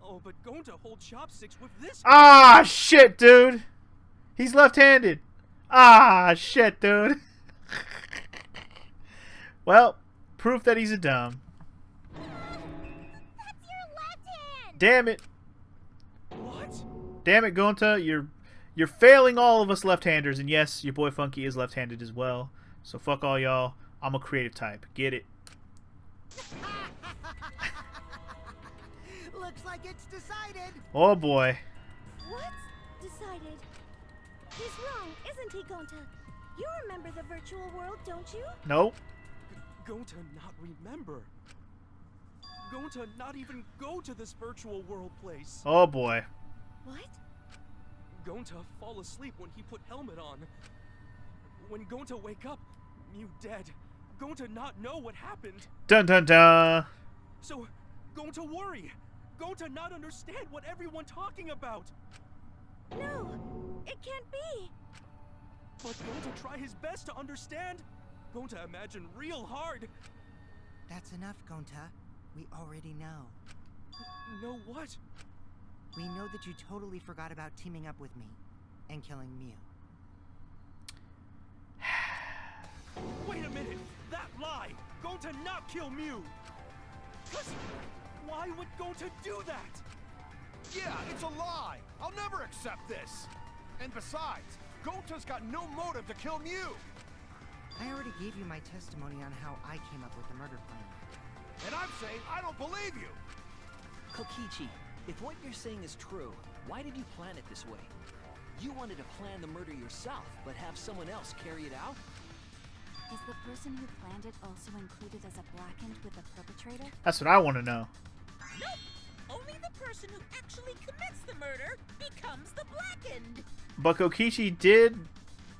Oh, but Gonta hold chopsticks with this. Ah, shit, dude. He's left-handed. Ah, shit, dude. Well, proof that he's a dumb. That's your left hand! Damn it. What? Damn it, Gonta. You're failing all of us left-handers. And yes, your boy Funky is left-handed as well. So fuck all y'all. I'm a creative type. Get it? Looks like it's decided. Oh boy. What? Decided? He's wrong, isn't he, Gonta? You remember the virtual world, don't you? Nope. Gonta not remember. Gonta not even go to this virtual world place. Oh boy. What? Gonta fall asleep when he put helmet on. When Gonta wake up, Mew dead. Gonta not know what happened. Dun dun dun. So, Gonta worry. Gonta not understand what everyone talking about. No, it can't be. But Gonta try his best to understand. Gonta imagine real hard. That's enough, Gonta. We already know. Know what? We know that you totally forgot about teaming up with me and killing Mew. Wait a minute! That lie! Gonta not kill Mew! Why would Gonta do that? Yeah, it's a lie! I'll never accept this! And besides, Gonta's got no motive to kill Mew! I already gave you my testimony on how I came up with the murder plan. And I'm saying I don't believe you! Kokichi, if what you're saying is true, why did you plan it this way? You wanted to plan the murder yourself, but have someone else carry it out? Is the person who planned it also included as a blackened with the perpetrator? That's what I want to know. Nope! Only the person who actually commits the murder becomes the blackened! But Kokichi did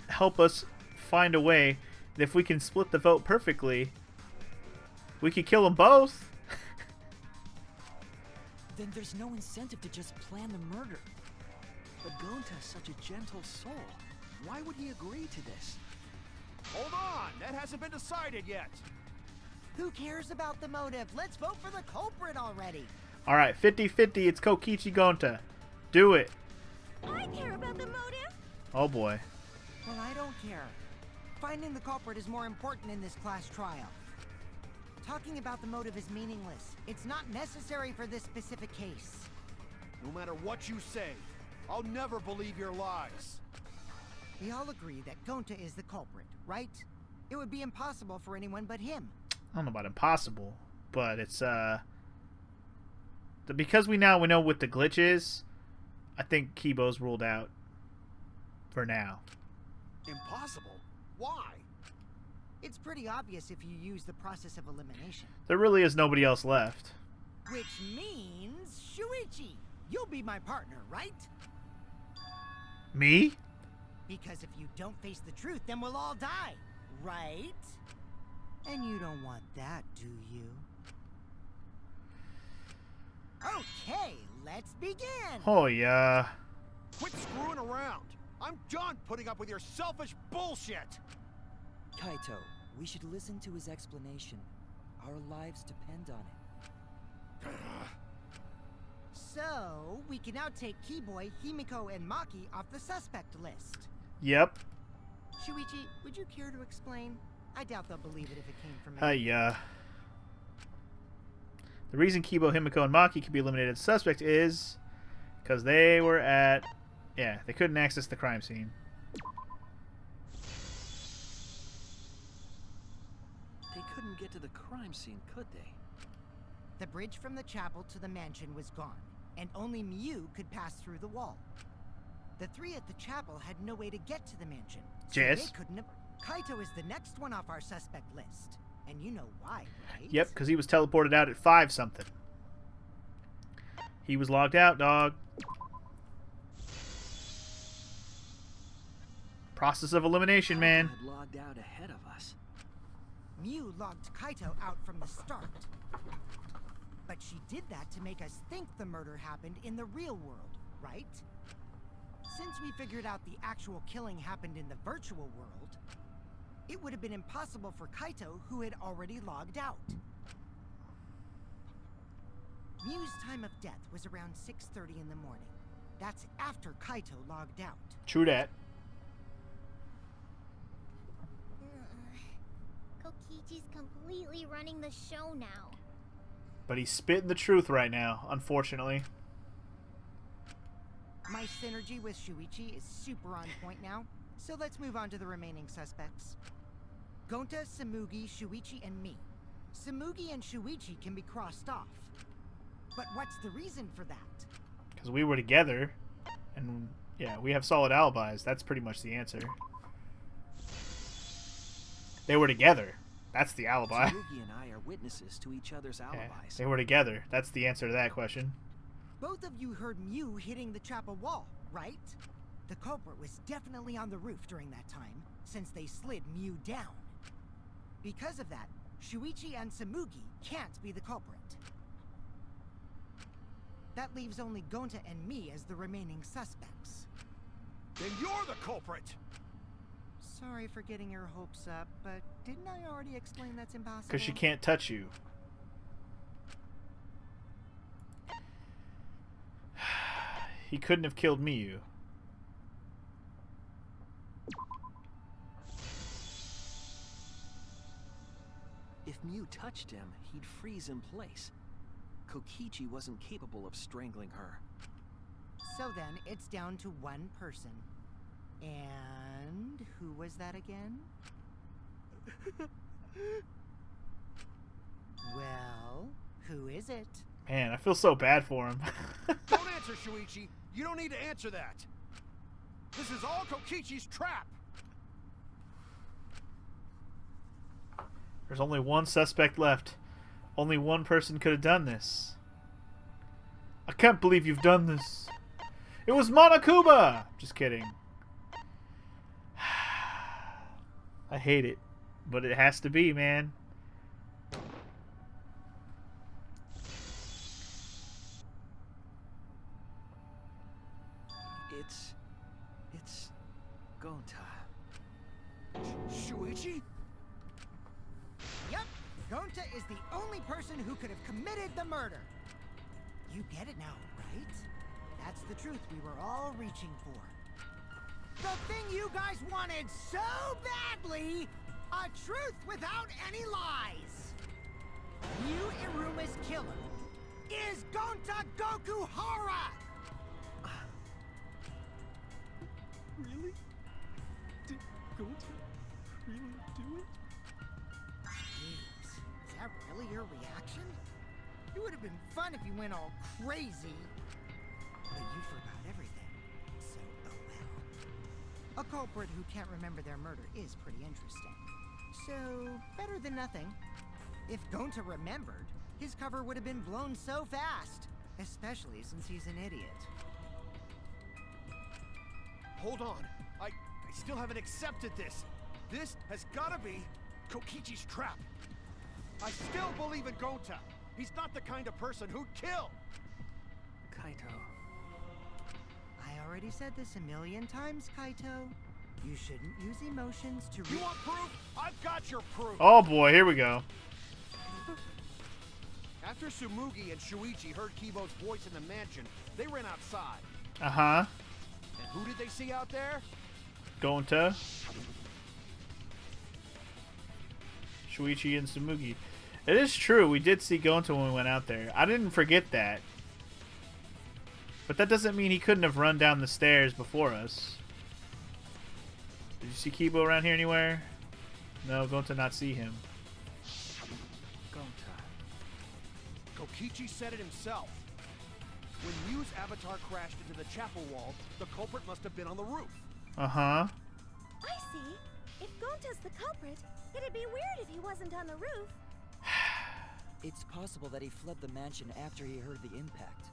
help us find a way that if we can split the vote perfectly, we could kill them both. Then there's no incentive to just plan the murder. But Gonta's such a gentle soul. Why would he agree to this? Hold on! That hasn't been decided yet! Who cares about the motive? Let's vote for the culprit already. Alright, 50-50, it's Kokichi Gonta. Do it. I care about the motive. Oh boy. Well, I don't care. Finding the culprit is more important in this class trial. Talking about the motive is meaningless. It's not necessary for this specific case. No matter what you say, I'll never believe your lies. We all agree that Gonta is the culprit, right? It would be impossible for anyone but him. I don't know about impossible, but it's because we know what the glitch is, I think Kibo's ruled out for now. Impossible? Why? It's pretty obvious if you use the process of elimination. There really is nobody else left. Which means, Shuichi, you'll be my partner, right? Me? Because if you don't face the truth, then we'll all die, right? And you don't want that, do you? Okay, let's begin! Oh yeah. Quit screwing around! I'm done putting up with your selfish bullshit! Kaito, we should listen to his explanation. Our lives depend on it. So, we can now take Keyboy, Himiko, and Maki off the suspect list. Yep. Shuichi, would you care to explain? I doubt they'll believe it if it came from me. Yeah. The reason Kibo, Himiko, and Maki could be eliminated as suspect is because they were at... Yeah, they couldn't access the crime scene. They couldn't get to the crime scene, could they? The bridge from the chapel to the mansion was gone, and only Mew could pass through the wall. The three at the chapel had no way to get to the mansion, so Yes. they couldn't have... Kaito is the next one off our suspect list, and you know why, right? Yep, because he was teleported out at 5-something. He was logged out, dog. Process of elimination, man. Had logged out ahead of us. Mew logged Kaito out from the start. But she did that to make us think the murder happened in the real world, right? Since we figured out the actual killing happened in the virtual world, it would have been impossible for Kaito, who had already logged out. Miu's time of death was around 6:30 in the morning. That's after Kaito logged out. True that. Kokichi's completely running the show now. But he's spitting the truth right now, unfortunately. My synergy with Shuichi is super on point now, so let's move on to the remaining suspects. Gonta, Samugi, Shuichi, and me. Samugi and Shuichi can be crossed off. But what's the reason for that? Because we were together, and yeah, we have solid alibis. That's pretty much the answer. They were together. That's the alibi. Samugi and I are witnesses to each other's Yeah, alibis. they were together. That's the answer to that question. Both of you heard Miu hitting the chapel wall, right? The culprit was definitely on the roof during that time, since they slid Miu down. Because of that, Shuichi and Samugi can't be the culprit. That leaves only Gonta and me as the remaining suspects. Then you're the culprit! Sorry for getting your hopes up, but didn't I already explain that's impossible? Because she can't touch you. He couldn't have killed Miu. If Miu touched him, he'd freeze in place. Kokichi wasn't capable of strangling her. So then, it's down to one person. And who was that again? Well, who is it? Man, I feel so bad for him. Don't answer, Shuichi. You don't need to answer that. This is all Kokichi's trap. There's only one suspect left. Only one person could have done this. I can't believe you've done this. It was Monokuma! Just kidding. I hate it, but it has to be, man. It's Gonta. Shuichi? Yup, Gonta is the only person who could have committed the murder. You get it now, right? That's the truth we were all reaching for. The thing you guys wanted so badly! A truth without any lies! Yu Iruma's killer is Gonta Gokuhara! Really? Did Gonta really do it? Jeez, is that really your reaction? It would have been fun if you went all crazy. But you forgot everything. So, oh well. A culprit who can't remember their murder is pretty interesting. So, better than nothing. If Gonta remembered, his cover would have been blown so fast. Especially since he's an idiot. Hold on. I still haven't accepted this. This has gotta be Kokichi's trap. I still believe in Gonta. He's not the kind of person who'd kill. Kaito. I already said this a million times, Kaito. You shouldn't use emotions to You want proof? I've got your proof. Oh boy, here we go. After Sumugi and Shuichi heard Kibo's voice in the mansion, they ran outside. Uh-huh. And who did they see out there? Gonta, Shuichi, and Samugi. It is true, we did see Gonta when we went out there. I didn't forget that. But that doesn't mean he couldn't have run down the stairs before us. Did you see Kibo around here anywhere? No, Gonta not see him. Gonta. Kokichi said it himself. When Miu's avatar crashed into the chapel wall, the culprit must have been on the roof. Uh-huh. I see. If Gonta's the culprit, it'd be weird if he wasn't on the roof. It's possible that he fled the mansion after he heard the impact.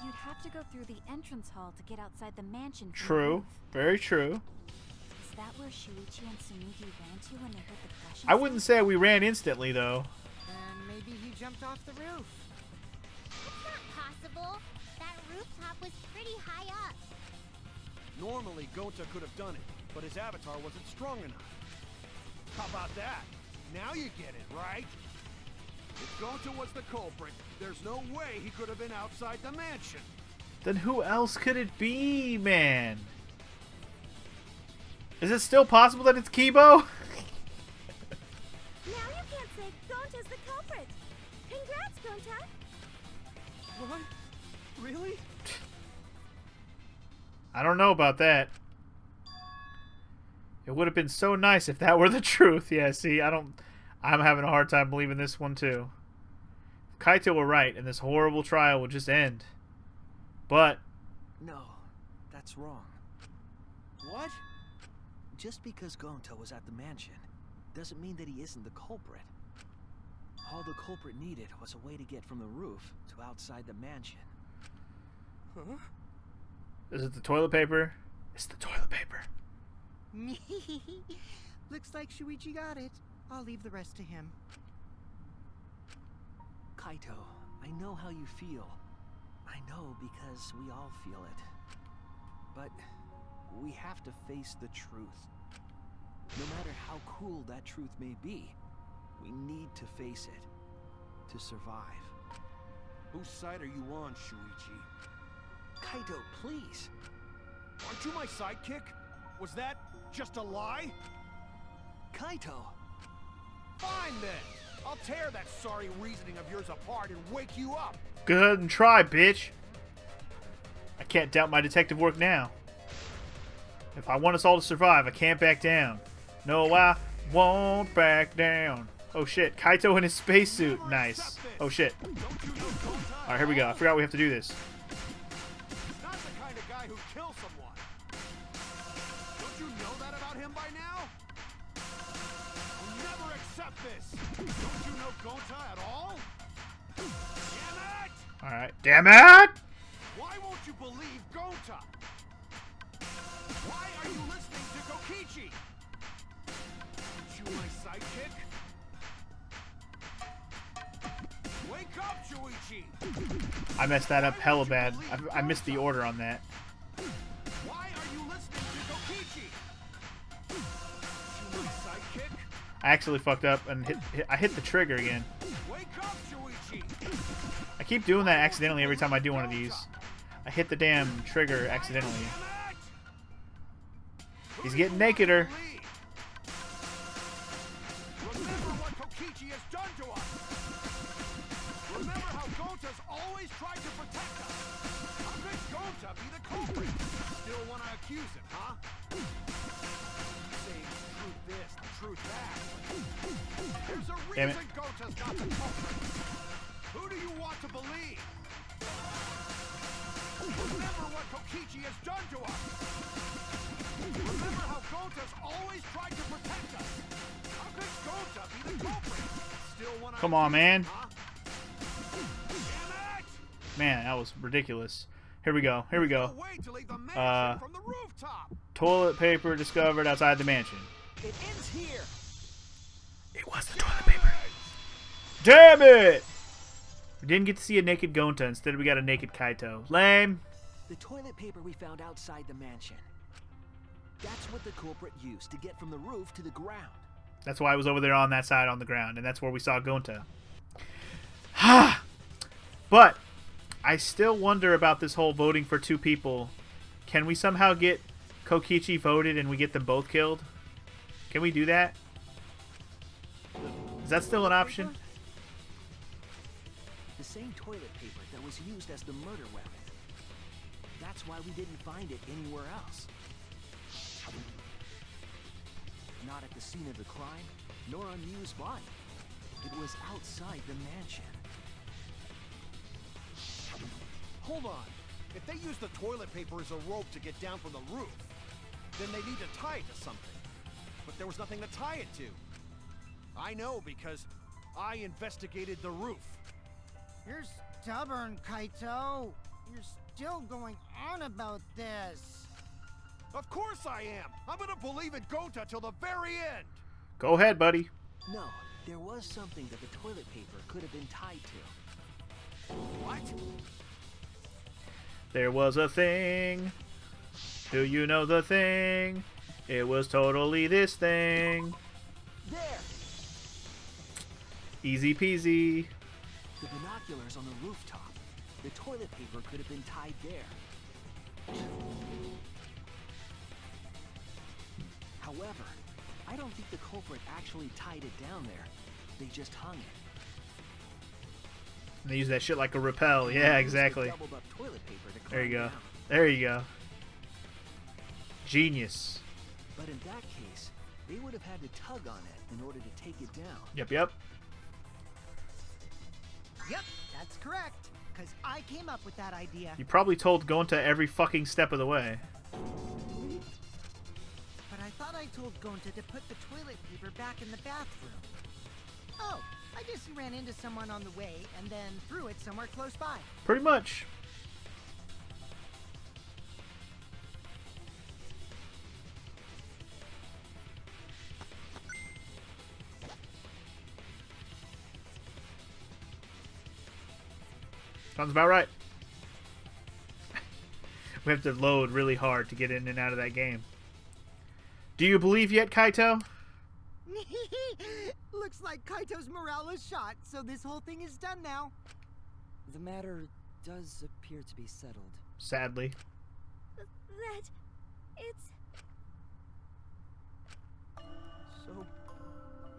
You'd have to go through the entrance hall to get outside the mansion. from the True. roof. Very true. Is that where Shuichi and Samugi ran to when they heard the crashing I wouldn't say we ran instantly, though. And maybe he jumped off the roof. It's not possible. That rooftop was pretty high up. Normally, Gonta could have done it, but his avatar wasn't strong enough. How about that? Now you get it, right? If Gonta was the culprit, There's no way he could have been outside the mansion. Then who else could it be, man? Is it still possible that it's Kibo? Now you can't say Gonta's the culprit. Congrats, Gonta. What? Really? I don't know about that. It would have been so nice if that were the truth. Yeah, see, I'm having a hard time believing this one too. If Kaito were right and this horrible trial would just end. But No, that's wrong. What? Just because Gonta was at the mansion doesn't mean that he isn't the culprit. All the culprit needed was a way to get from the roof to outside the mansion. Huh? is it the toilet paper? It's the toilet paper. Looks like Shuichi got it. I'll leave the rest to him. Kaito, I know how you feel. I know because we all feel it. But we have to face the truth. No matter how cruel that truth may be, we need to face it to survive. Whose side are you on, Shuichi? Kaito, please. Aren't you my sidekick? Was that just a lie? Kaito! Fine then. I'll tear that sorry reasoning of yours apart and wake you up. Go ahead and try, bitch. I can't doubt my detective work now. If I want us all to survive, I can't back down. No, I won't back down. Oh shit, Kaito in his spacesuit. Nice. Oh shit. Alright, here we go. I forgot we have to do this. He's not the kind of guy who kills someone. Don't you know that about him by now? I'll never accept this. Don't you know Gonta at all? Damn it! Alright. Damn it! Why won't you believe Gonta? Why are you listening to Kokichi? Aren't you my sidekick? Wake up, Shuichi! I messed that up hella bad. I missed the order on that. Why are you listening to Kokichi? Aren't you my sidekick? I actually fucked up and I hit the trigger again. Wake up, Shuichi! I keep doing that accidentally every time I do one of these. I hit the damn trigger accidentally. He's getting nakeder. Remember what Kokichi has done to us. Remember how Gonta's always tried to protect us. How could Gonta be the culprit? Still want to accuse him, huh? Saying the truth this, the truth that. There's a Damn it. reason Gonta's not the culprit. Who do you want to believe? Remember what Kokichi has done to us. Remember how Gonta's always tried to protect us. How could Gonta be the culprit? Still want to Come on, man. huh? Damn it! Man, that was ridiculous. Here we go. Here we go. No way to leave the mansion from the rooftop. Toilet paper discovered outside the mansion. It ends here! It was the toilet paper. Damn it! We didn't get to see a naked Gonta. Instead, we got a naked Kaito. Lame. The toilet paper we found outside the mansion. That's what the culprit used to get from the roof to the ground. That's why I was over there on that side on the ground, and that's where we saw Gonta. Ha! But I still wonder about this whole voting for two people. Can we somehow get Kokichi voted and we get them both killed? Can we do that? Is that still an option? The same toilet paper that was used as the murder weapon. That's why we didn't find it anywhere else. Not at the scene of the crime, nor on Miu's body. It was outside the mansion. Hold on. If they use the toilet paper as a rope to get down from the roof, then they need to tie it to something. But there was nothing to tie it to. I know because I investigated the roof. You're stubborn, Kaito. You're still going on about this. Of course I am. I'm gonna believe in Gonta till the very end. Go ahead, buddy. No, there was something that the toilet paper could have been tied to. What? There was a thing. Do you know the thing? It was totally this thing. There! Easy peasy. The binoculars on the rooftop. The toilet paper could have been tied there. However, I don't think the culprit actually tied it down there. They just hung it. And they use that shit like a rappel. Yeah, exactly. Doubled up toilet paper to There you climb go. down. There you go. Genius. But in that case, they would have had to tug on it in order to take it down. Yep, yep. Yep, that's correct. Because I came up with that idea. You probably told Gonta every fucking step of the way. But I thought I told Gonta to put the toilet paper back in the bathroom. Oh, I guess he ran into someone on the way and then threw it somewhere close by. Pretty much. Sounds about right. We have to load really hard to get in and out of that game. Do you believe yet, Kaito? Looks like Kaito's morale is shot, so this whole thing is done now. The matter does appear to be settled. Sadly. That... it's... So,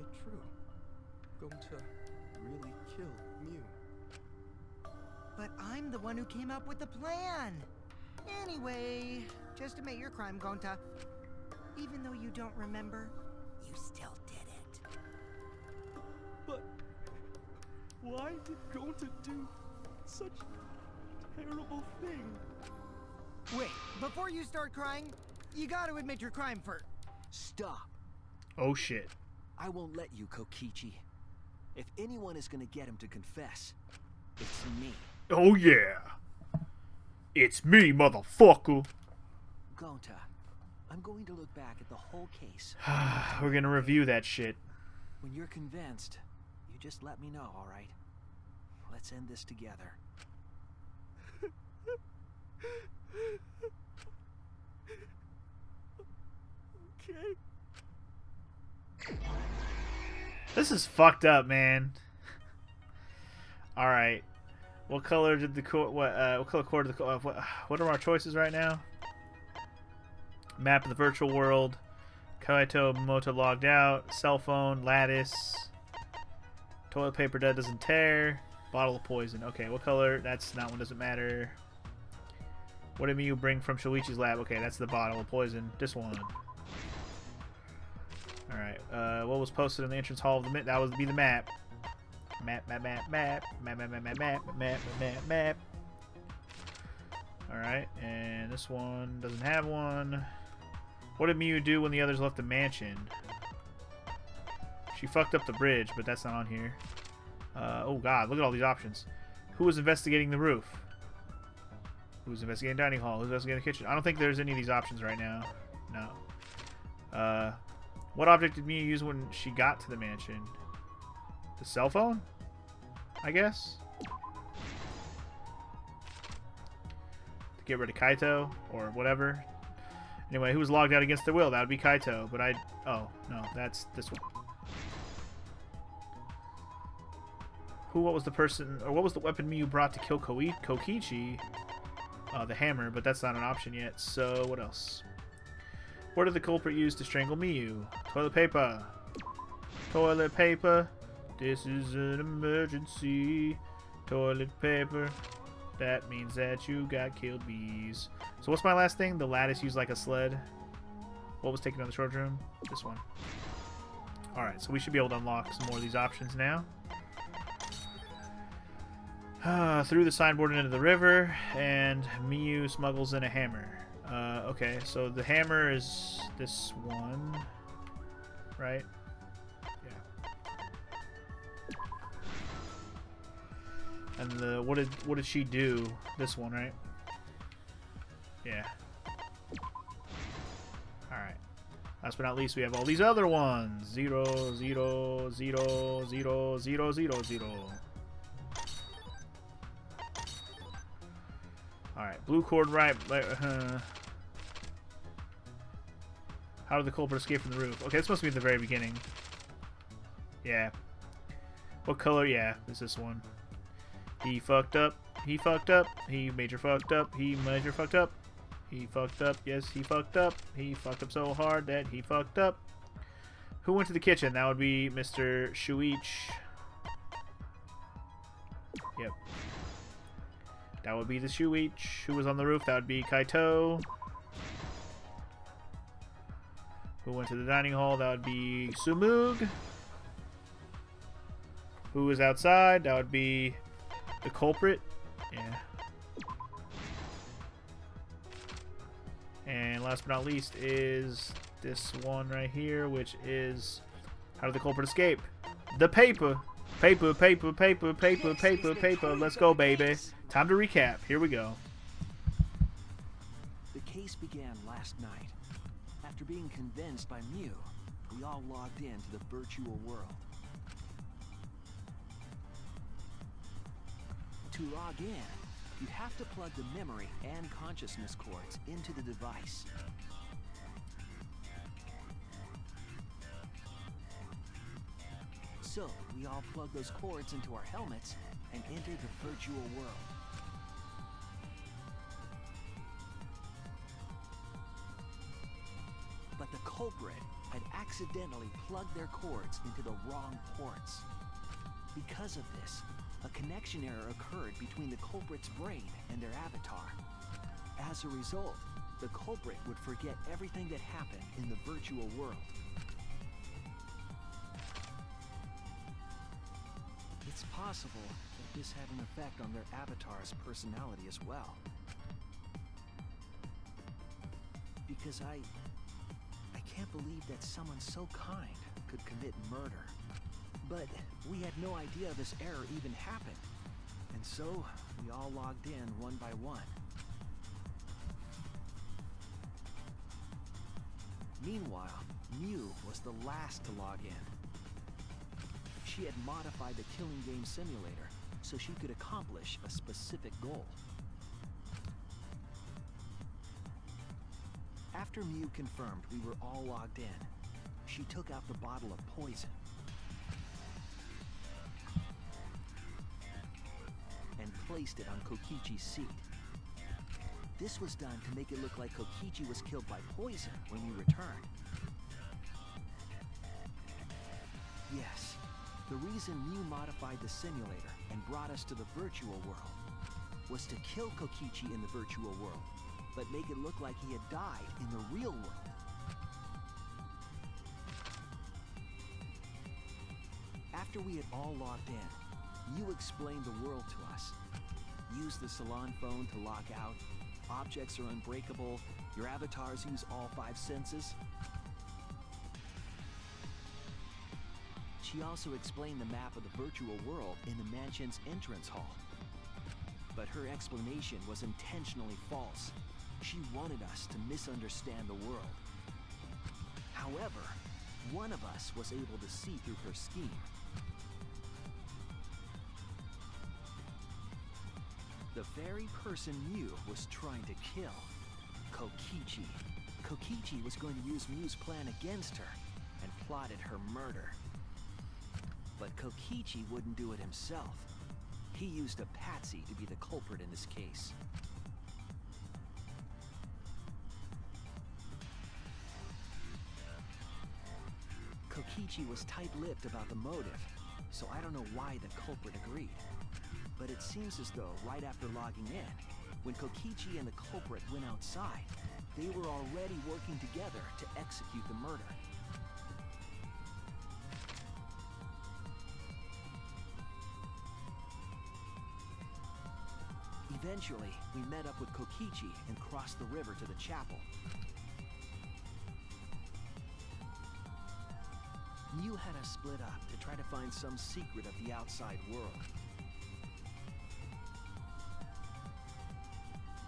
it's true. Going to really kill Mew. But I'm the one who came up with the plan. Anyway, just admit your crime, Gonta. Even though you don't remember, you still did it. But why did Gonta do such a terrible thing? Wait, before you start crying, you gotta admit your crime first. Stop. Oh shit. I won't let you, Kokichi. If anyone is gonna get him to confess, it's me. Oh yeah. It's me, motherfucker. Gonta, I'm going to look back at the whole case. We're gonna review that shit. When you're convinced, you just let me know, alright? Let's end this together. Okay. This is fucked up, man. All right. What color did the what color cord did the what are our choices right now? Map of the virtual world. Kaito Moto logged out. Cell phone. Lattice. Toilet paper that doesn't tear. Bottle of poison. Okay, what color? That's that one doesn't matter. What did you bring from Shuichi's lab? Okay, that's the bottle of poison. This one. Alright, what was posted in the entrance hall of the that would be the map. Map. Alright, and this one doesn't have one. What did Miyu do when the others left the mansion? She fucked up the bridge, but that's not on here. Oh god, look at all these options. Who was investigating the roof? Who's investigating dining hall? Who's investigating the kitchen? I don't think there's any of these options right now. No. What object did Miyu use when she got to the mansion? The cell phone? I guess? To get rid of Kaito or whatever. Anyway, who was logged out against their will? That would be Kaito, but oh, no, that's this one. What was the person, or what was the weapon Miyu brought to kill Kokichi? The hammer, but that's not an option yet, so what else? What did the culprit use to strangle Miyu? Toilet paper. Toilet paper. This is an emergency. Toilet paper. That means that you got killed bees. So what's my last thing? The lattice used like a sled. What was taken out of the storage room? This one. Alright, so we should be able to unlock some more of these options now. Through the signboard into the river, and Miyu smuggles in a hammer. Okay, so the hammer is this one, right? Yeah. And the what did she do? This one, right? Yeah. All right. Last but not least, we have all these other ones. 0, 0, 0, 0, 0, 0, 0, 0. Alright, blue cord right. How did the culprit escape from the roof? Okay, this must be at the very beginning. Yeah. What color? Yeah, it's this one. He fucked up. He fucked up. He major fucked up. He major fucked up. He fucked up. Yes, he fucked up. He fucked up so hard that he fucked up. Who went to the kitchen? That would be Mr. Shuichi. Yep. That would be the Shuichi. Who was on the roof? That would be Kaito. Who went to the dining hall? That would be Sumug. Who was outside? That would be the culprit. Yeah. And last but not least is this one right here, which is how did the culprit escape? The paper. Paper, paper, paper, paper, paper, paper. Let's go, baby. Time to recap. Here we go. The case began last night. After being convinced by Mew, we all logged into the virtual world. To log in, you have to plug the memory and consciousness cords into the device. So, we all plug those cords into our helmets and enter the virtual world. But the culprit had accidentally plugged their cords into the wrong ports. Because of this, a connection error occurred between the culprit's brain and their avatar. As a result, the culprit would forget everything that happened in the virtual world. It's possible that this had an effect on their avatar's personality as well. Because I can't believe that someone so kind could commit murder. But we had no idea this error even happened. And so, we all logged in one by one. Meanwhile, Mew was the last to log in. She had modified the killing game simulator so she could accomplish a specific goal. After Mew confirmed we were all logged in, she took out the bottle of poison and placed it on Kokichi's seat. This was done to make it look like Kokichi was killed by poison when we returned. Yes, the reason Mew modified the simulator and brought us to the virtual world was to kill Kokichi in the virtual world, but make it look like he had died in the real world. After we had all logged in, Mew explained the world to us. Use the salon phone to log out. Objects are unbreakable. Your avatars use all 5 senses. She also explained the map of the virtual world in the mansion's entrance hall. But her explanation was intentionally false. She wanted us to misunderstand the world. However, one of us was able to see through her scheme. The very person Mew was trying to kill, Kokichi. Kokichi was going to use Mew's plan against her and plotted her murder. But Kokichi wouldn't do it himself. He used a patsy to be the culprit in this case. Kokichi was tight-lipped about the motive, so I don't know why the culprit agreed. But it seems as though right after logging in, when Kokichi and the culprit went outside, they were already working together to execute the murder. Eventually, we met up with Kokichi and crossed the river to the chapel. Mew had us split up to try to find some secret of the outside world.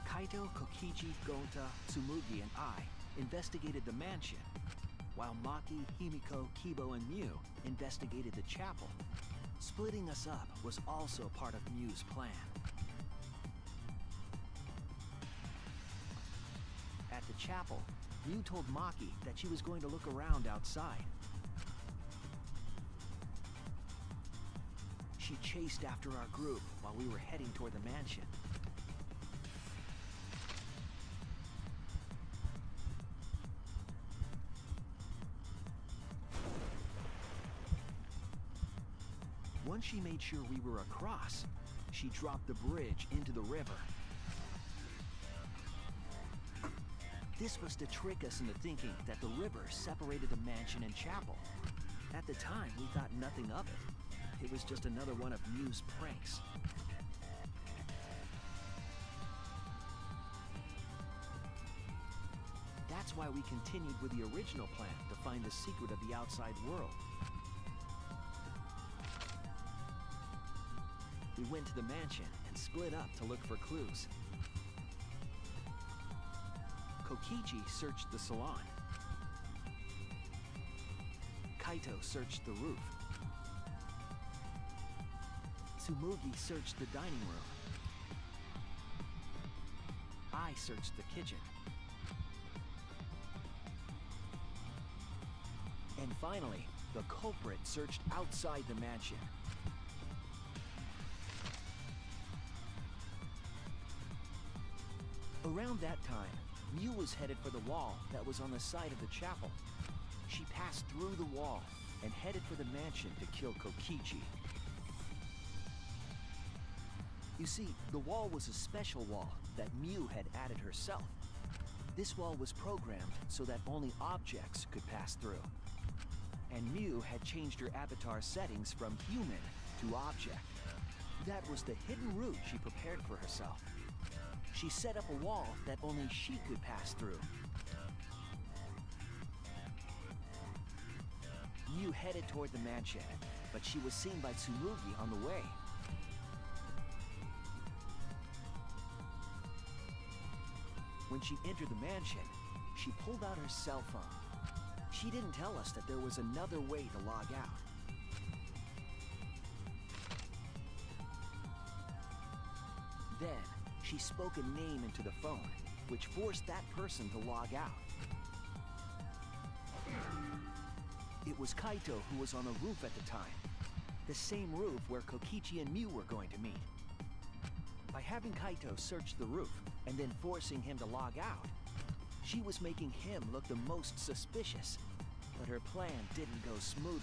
Kaito, Kokichi, Gonta, Tsumugi, and I investigated the mansion, while Maki, Himiko, Kibo, and Mew investigated the chapel. Splitting us up was also part of Mew's plan. At the chapel, Mew told Maki that she was going to look around outside. She chased after our group while we were heading toward the mansion. Once she made sure we were across, she dropped the bridge into the river. This was to trick us into thinking that the river separated the mansion and chapel. At the time, we thought nothing of it. It was just another one of Mew's pranks. That's why we continued with the original plan to find the secret of the outside world. We went to the mansion and split up to look for clues. Kokichi searched the salon. Kaito searched the roof. Tsumugi searched the dining room. I searched the kitchen. And finally, the culprit searched outside the mansion. Around that time, Mew was headed for the wall that was on the side of the chapel. She passed through the wall and headed for the mansion to kill Kokichi. You see, the wall was a special wall that Mew had added herself. This wall was programmed so that only objects could pass through. And Mew had changed her avatar settings from human to object. That was the hidden route she prepared for herself. She set up a wall that only she could pass through. Mew headed toward the mansion, but she was seen by Tsumugi on the way. When she entered the mansion, she pulled out her cell phone. She didn't tell us that there was another way to log out. Then, she spoke a name into the phone, which forced that person to log out. It was Kaito who was on the roof at the time. The same roof where Kokichi and Mew were going to meet. By having Kaito search the roof and then forcing him to log out, she was making him look the most suspicious, but her plan didn't go smoothly.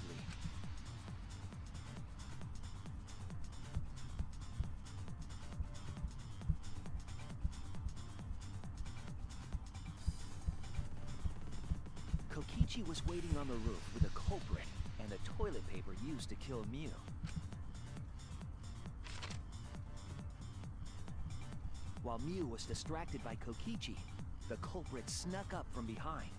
Kokichi was waiting on the roof with a culprit and the toilet paper used to kill Mew. While Mew was distracted by Kokichi, the culprit snuck up from behind.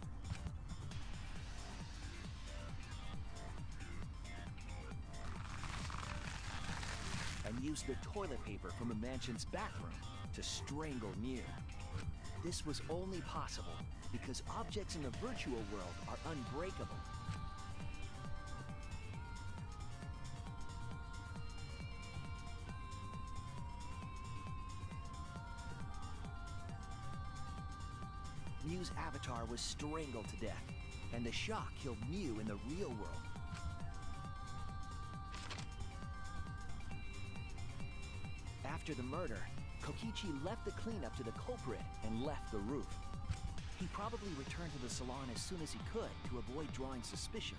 And used the toilet paper from the mansion's bathroom to strangle Mew. This was only possible because objects in the virtual world are unbreakable. Mew's avatar was strangled to death, and the shock killed Mew in the real world. After the murder, Kokichi left the cleanup to the culprit and left the roof. He probably returned to the salon as soon as he could to avoid drawing suspicion.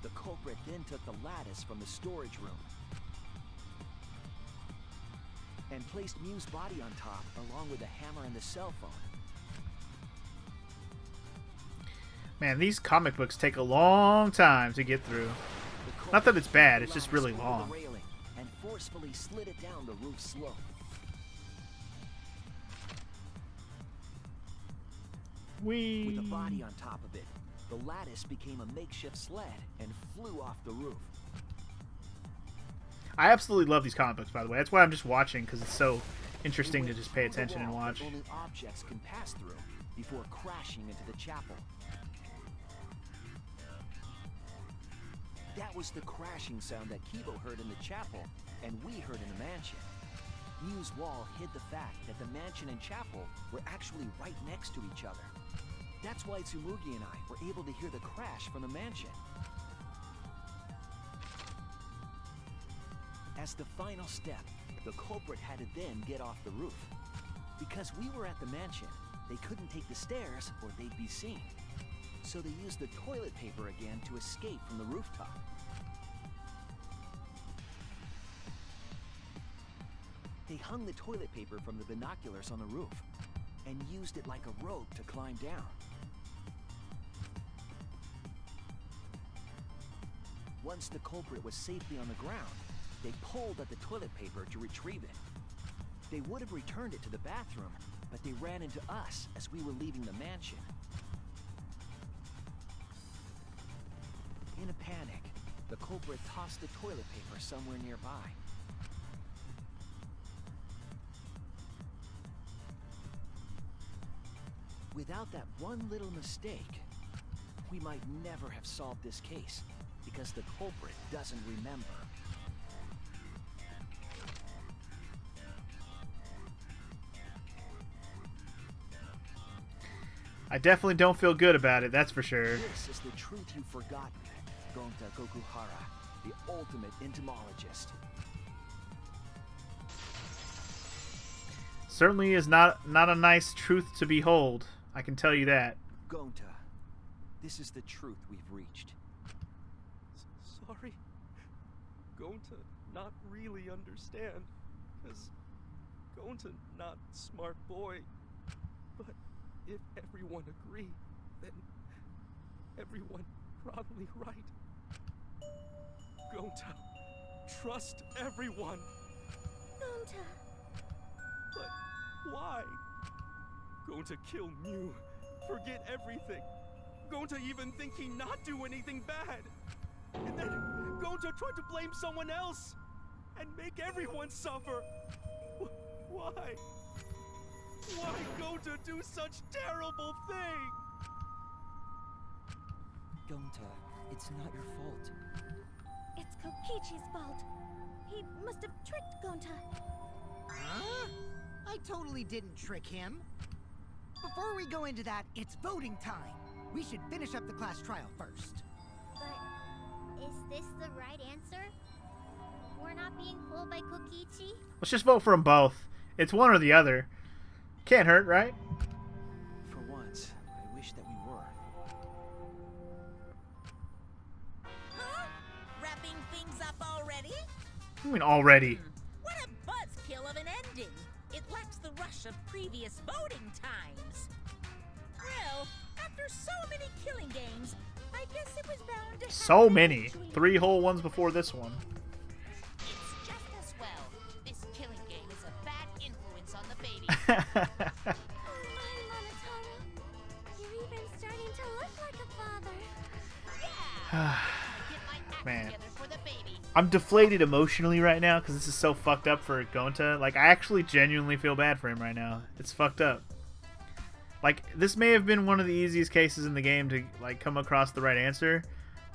The culprit then took the lattice from the storage room and placed Mew's body on top along with the hammer and the cell phone. Man, these comic books take a long time to get through. Not that it's bad, it's just really long. And forcefully slid it down the roof slope. Whee! With the body on top of it, the lattice became a makeshift sled and flew off the roof. I absolutely love these comic books, by the way. That's why I'm just watching, because it's so interesting to just pay attention and watch. Only objects can pass through before crashing into the chapel. That was the crashing sound that Kibo heard in the chapel, and we heard in the mansion. Mew's wall hid the fact that the mansion and chapel were actually right next to each other. That's why Tsumugi and I were able to hear the crash from the mansion. As the final step, the culprit had to then get off the roof. Because we were at the mansion, they couldn't take the stairs or they'd be seen. So they used the toilet paper again to escape from the rooftop. They hung the toilet paper from the binoculars on the roof and used it like a rope to climb down. Once the culprit was safely on the ground, they pulled at the toilet paper to retrieve it. They would have returned it to the bathroom, but they ran into us as we were leaving the mansion. In a panic, the culprit tossed the toilet paper somewhere nearby. Without that one little mistake, we might never have solved this case, because the culprit doesn't remember. I definitely don't feel good about it, that's for sure. This is the truth you've forgotten, Gonta Gokuhara, the ultimate entomologist. Certainly is not a nice truth to behold. I can tell you that. Gonta, this is the truth we've reached. Sorry. Going to not really understand. Because going to not smart boy. But if everyone agree, then everyone probably right. Gonta, trust everyone. Gonta. But why? Going to kill Mew, forget everything. Going to even think he not do anything bad. And then going to try to blame someone else and make everyone suffer. Why? Why going to do such terrible thing? Gonta, it's not your fault. It's Kokichi's fault. He must have tricked Gonta. Huh? I totally didn't trick him. Before we go into that, it's voting time. We should finish up the class trial first. But is this the right answer? We're not being fooled by Kokichi? Let's just vote for them both. It's one or the other. Can't hurt, right? For once, I wish that we were. Huh? Wrapping things up already? What do you mean already? What a buzzkill of an ending. It lacks the rush of previous voting times. Well, after so many killing games, I guess it was bound to happen. So many. eventually. 3 whole ones before this one. It's just as well. This killing game is a bad influence on the baby. Oh my, Monotaro. You're even starting to look like a father. Yeah! Get my act Man. together for the baby. I'm deflated emotionally right now because this is so fucked up for Gonta. Like, I actually genuinely feel bad for him right now. It's fucked up. Like, this may have been one of the easiest cases in the game to, like, come across the right answer.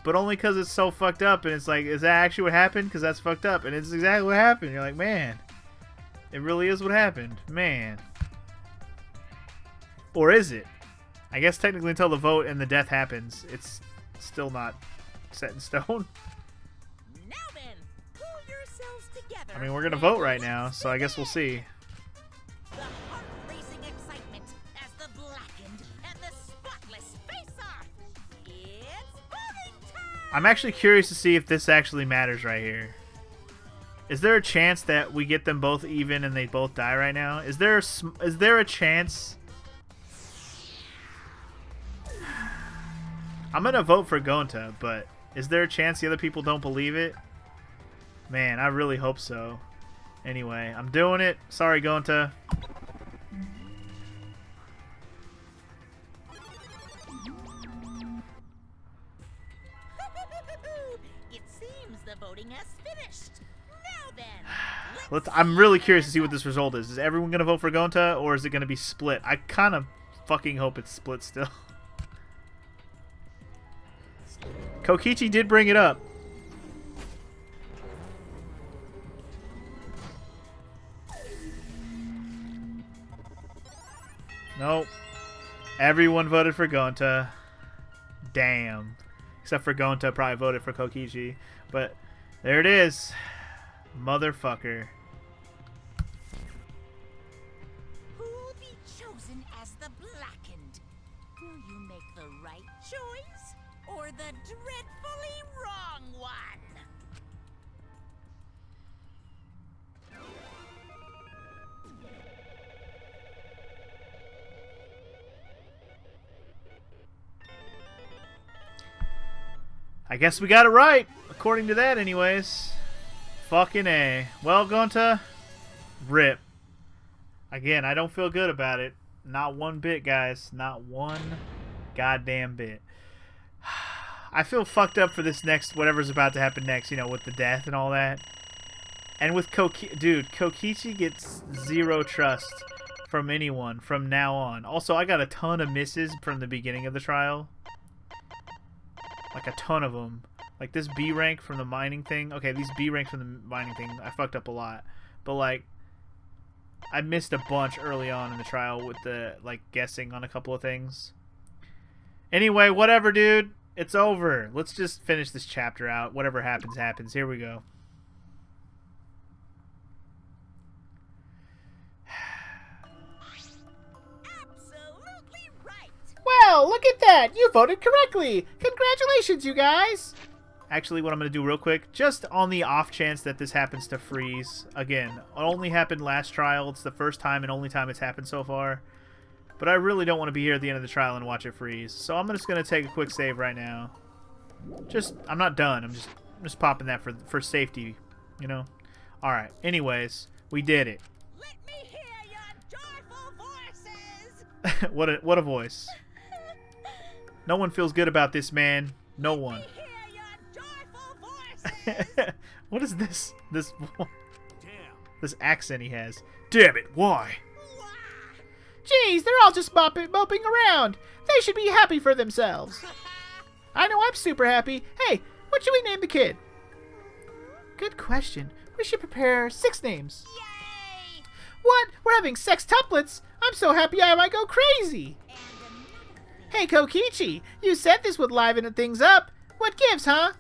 But only because it's so fucked up, and it's like, is that actually what happened? Because that's fucked up, and it's exactly what happened. You're like, man, it really is what happened. Man. Or is it? I guess technically until the vote and the death happens, it's still not set in stone. Now then, pull yourselves together. I mean, we're going to and vote right let's now, so I guess we'll see. The heart-racing excitement as the blackened and the spotless face-off. It's voting time! I'm actually curious to see if this actually matters right here. Is there a chance that we get them both even and they both die right now? Is there a chance? I'm gonna vote for Gonta, but is there a chance the other people don't believe it? Man, I really hope so. Anyway, I'm doing it. Sorry, Gonta. It seems the voting has finished. Now then, I'm really curious to see what this result is. Is everyone gonna vote for Gonta, or is it gonna be split? I kind of fucking hope it's split still. Kokichi did bring it up. Nope. Everyone voted for Gonta. Damn. Except for Gonta probably voted for Kokichi. But there it is. Motherfucker. Who'll be chosen as the Blackened? Will you make the right choice or the dreadfully wrong one? I guess we got it right, according to that anyways. Fucking A. Well, Gonta, rip. Again, I don't feel good about it. Not one bit, guys. Not one goddamn bit. I feel fucked up for this next, whatever's about to happen next, you know, with the death and all that. And with dude, Kokichi gets zero trust from anyone from now on. Also, I got a ton of misses from the beginning of the trial. Like a ton of them. Like this B rank from the mining thing. Okay, these B ranks from the mining thing, I fucked up a lot. But like, I missed a bunch early on in the trial with the like guessing on a couple of things. Anyway, whatever, dude. It's over. Let's just finish this chapter out. Whatever happens, happens. Here we go. Absolutely right. Well, look at that! You voted correctly! Congratulations, you guys! Actually, what I'm going to do real quick, just on the off chance that this happens to freeze. Again, it only happened last trial. It's the first time and only time it's happened so far. But I really don't want to be here at the end of the trial and watch it freeze. So I'm just going to take a quick save right now. I'm not done. I'm just popping that for safety, you know? Alright, anyways, we did it. Let me hear your joyful voices. What a voice. No one feels good about this, man. No one. What is this accent he has? Damn it, why? Jeez, they're all just moping around. They should be happy for themselves. I know I'm super happy. Hey, what should we name the kid? Good question. We should prepare 6 names. Yay! What? We're having sextuplets? I'm so happy I might go crazy. Hey, Kokichi, you said this would liven things up. What gives, huh?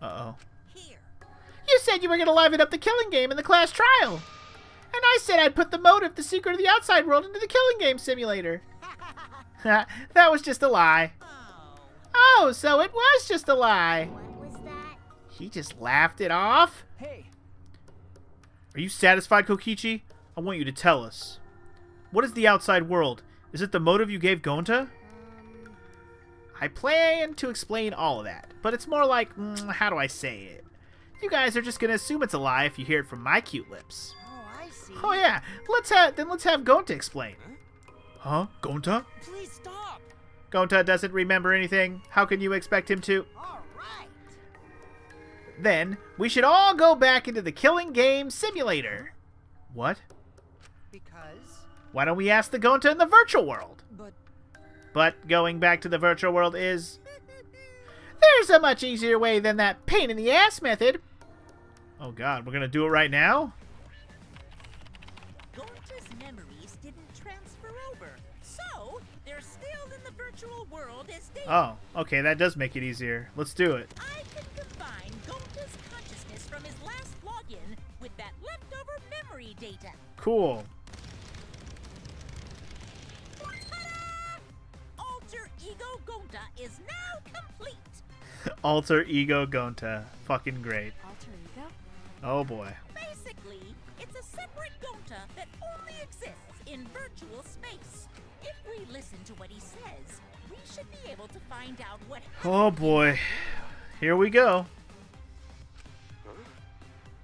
Uh-oh. Here. You said you were going to liven up the killing game in the class trial. And I said I'd put the motive, the secret of the outside world, into the killing game simulator. That was just a lie. Oh, so it was just a lie. What was that? He just laughed it off? Hey, Are you satisfied, Kokichi? I want you to tell us. What is the outside world? Is it the motive you gave Gonta? I plan to explain all of that, but it's more like, how do I say it? You guys are just going to assume it's a lie if you hear it from my cute lips. Oh, I see. Oh yeah, let's have Gonta explain. Huh? Gonta? Please stop. Gonta doesn't remember anything. How can you expect him to? All right. Then, we should all go back into the killing game simulator. What? Because. Why don't we ask the Gonta in the virtual world? But Going back to the virtual world is... There's a much easier way than that pain-in-the-ass method. Oh god, we're gonna do it right now? Gonta's memories didn't transfer over, so they're still in the virtual world as data. Oh, okay, that does make it easier. Let's do it. I can combine Gonta's consciousness from his last login with that leftover memory data. Cool. Alter Ego Gonta is now complete. Alter Ego Gonta. Fucking great. Alter ego? Oh boy. Basically, it's a separate Gonta that only exists in virtual space. If we listen to what he says, we should be able to find out what Oh boy. Here we go. Huh?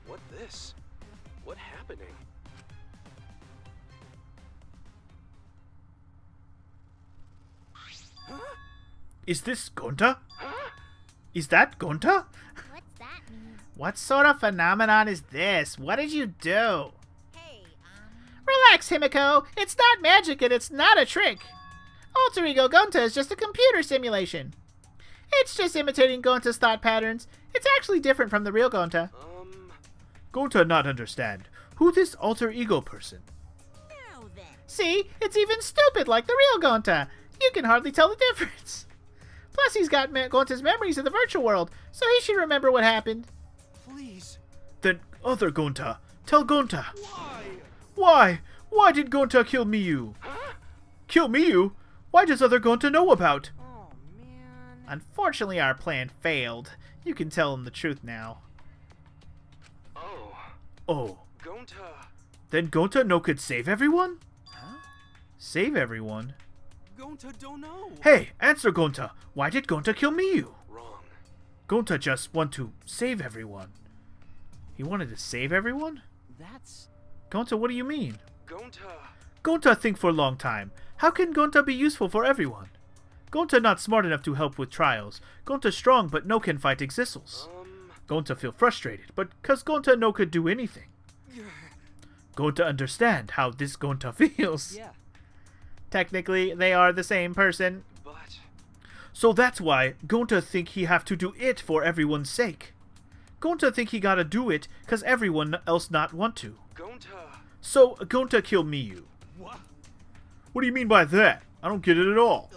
What this? What happening? Huh? Is this Gonta? Is that Gonta? What's that mean? What sort of phenomenon is this? What did you do? Hey, Relax, Himiko. It's not magic and it's not a trick. Alter Ego Gonta is just a computer simulation. It's just imitating Gonta's thought patterns. It's actually different from the real Gonta. Gonta not understand. Who this alter ego person? now then. See? It's even stupid like the real Gonta. You can hardly tell the difference. Plus, he's got Gonta's memories of the virtual world, so he should remember what happened. Please. Then, other Gonta, tell Gonta. Why? Why? Why did Gonta kill Miyu? Kill Miyu? Why does other Gonta know about? Oh, man. Unfortunately, our plan failed. You can tell him the truth now. Oh, Oh, Gonta. then Gonta no could save everyone? Huh? Save everyone? Gonta don't know. Hey, answer Gonta. Why did Gonta kill Miyu? Wrong. Gonta just want to save everyone. He wanted to save everyone? That's... Gonta, what do you mean? Gonta. Gonta think for a long time. How can Gonta be useful for everyone? Gonta not smart enough to help with trials. Gonta strong but no can fight Exissels. Gonta feel frustrated, but cause Gonta no could do anything. Gonta understand how this Gonta feels. Yeah. Technically, they are the same person. But So that's why Gonta think he have to do it for everyone's sake. Gonta think he gotta do it cause everyone else not want to. Gonta. So Gonta kill Miyu. What? What do you mean by that? I don't get it at all.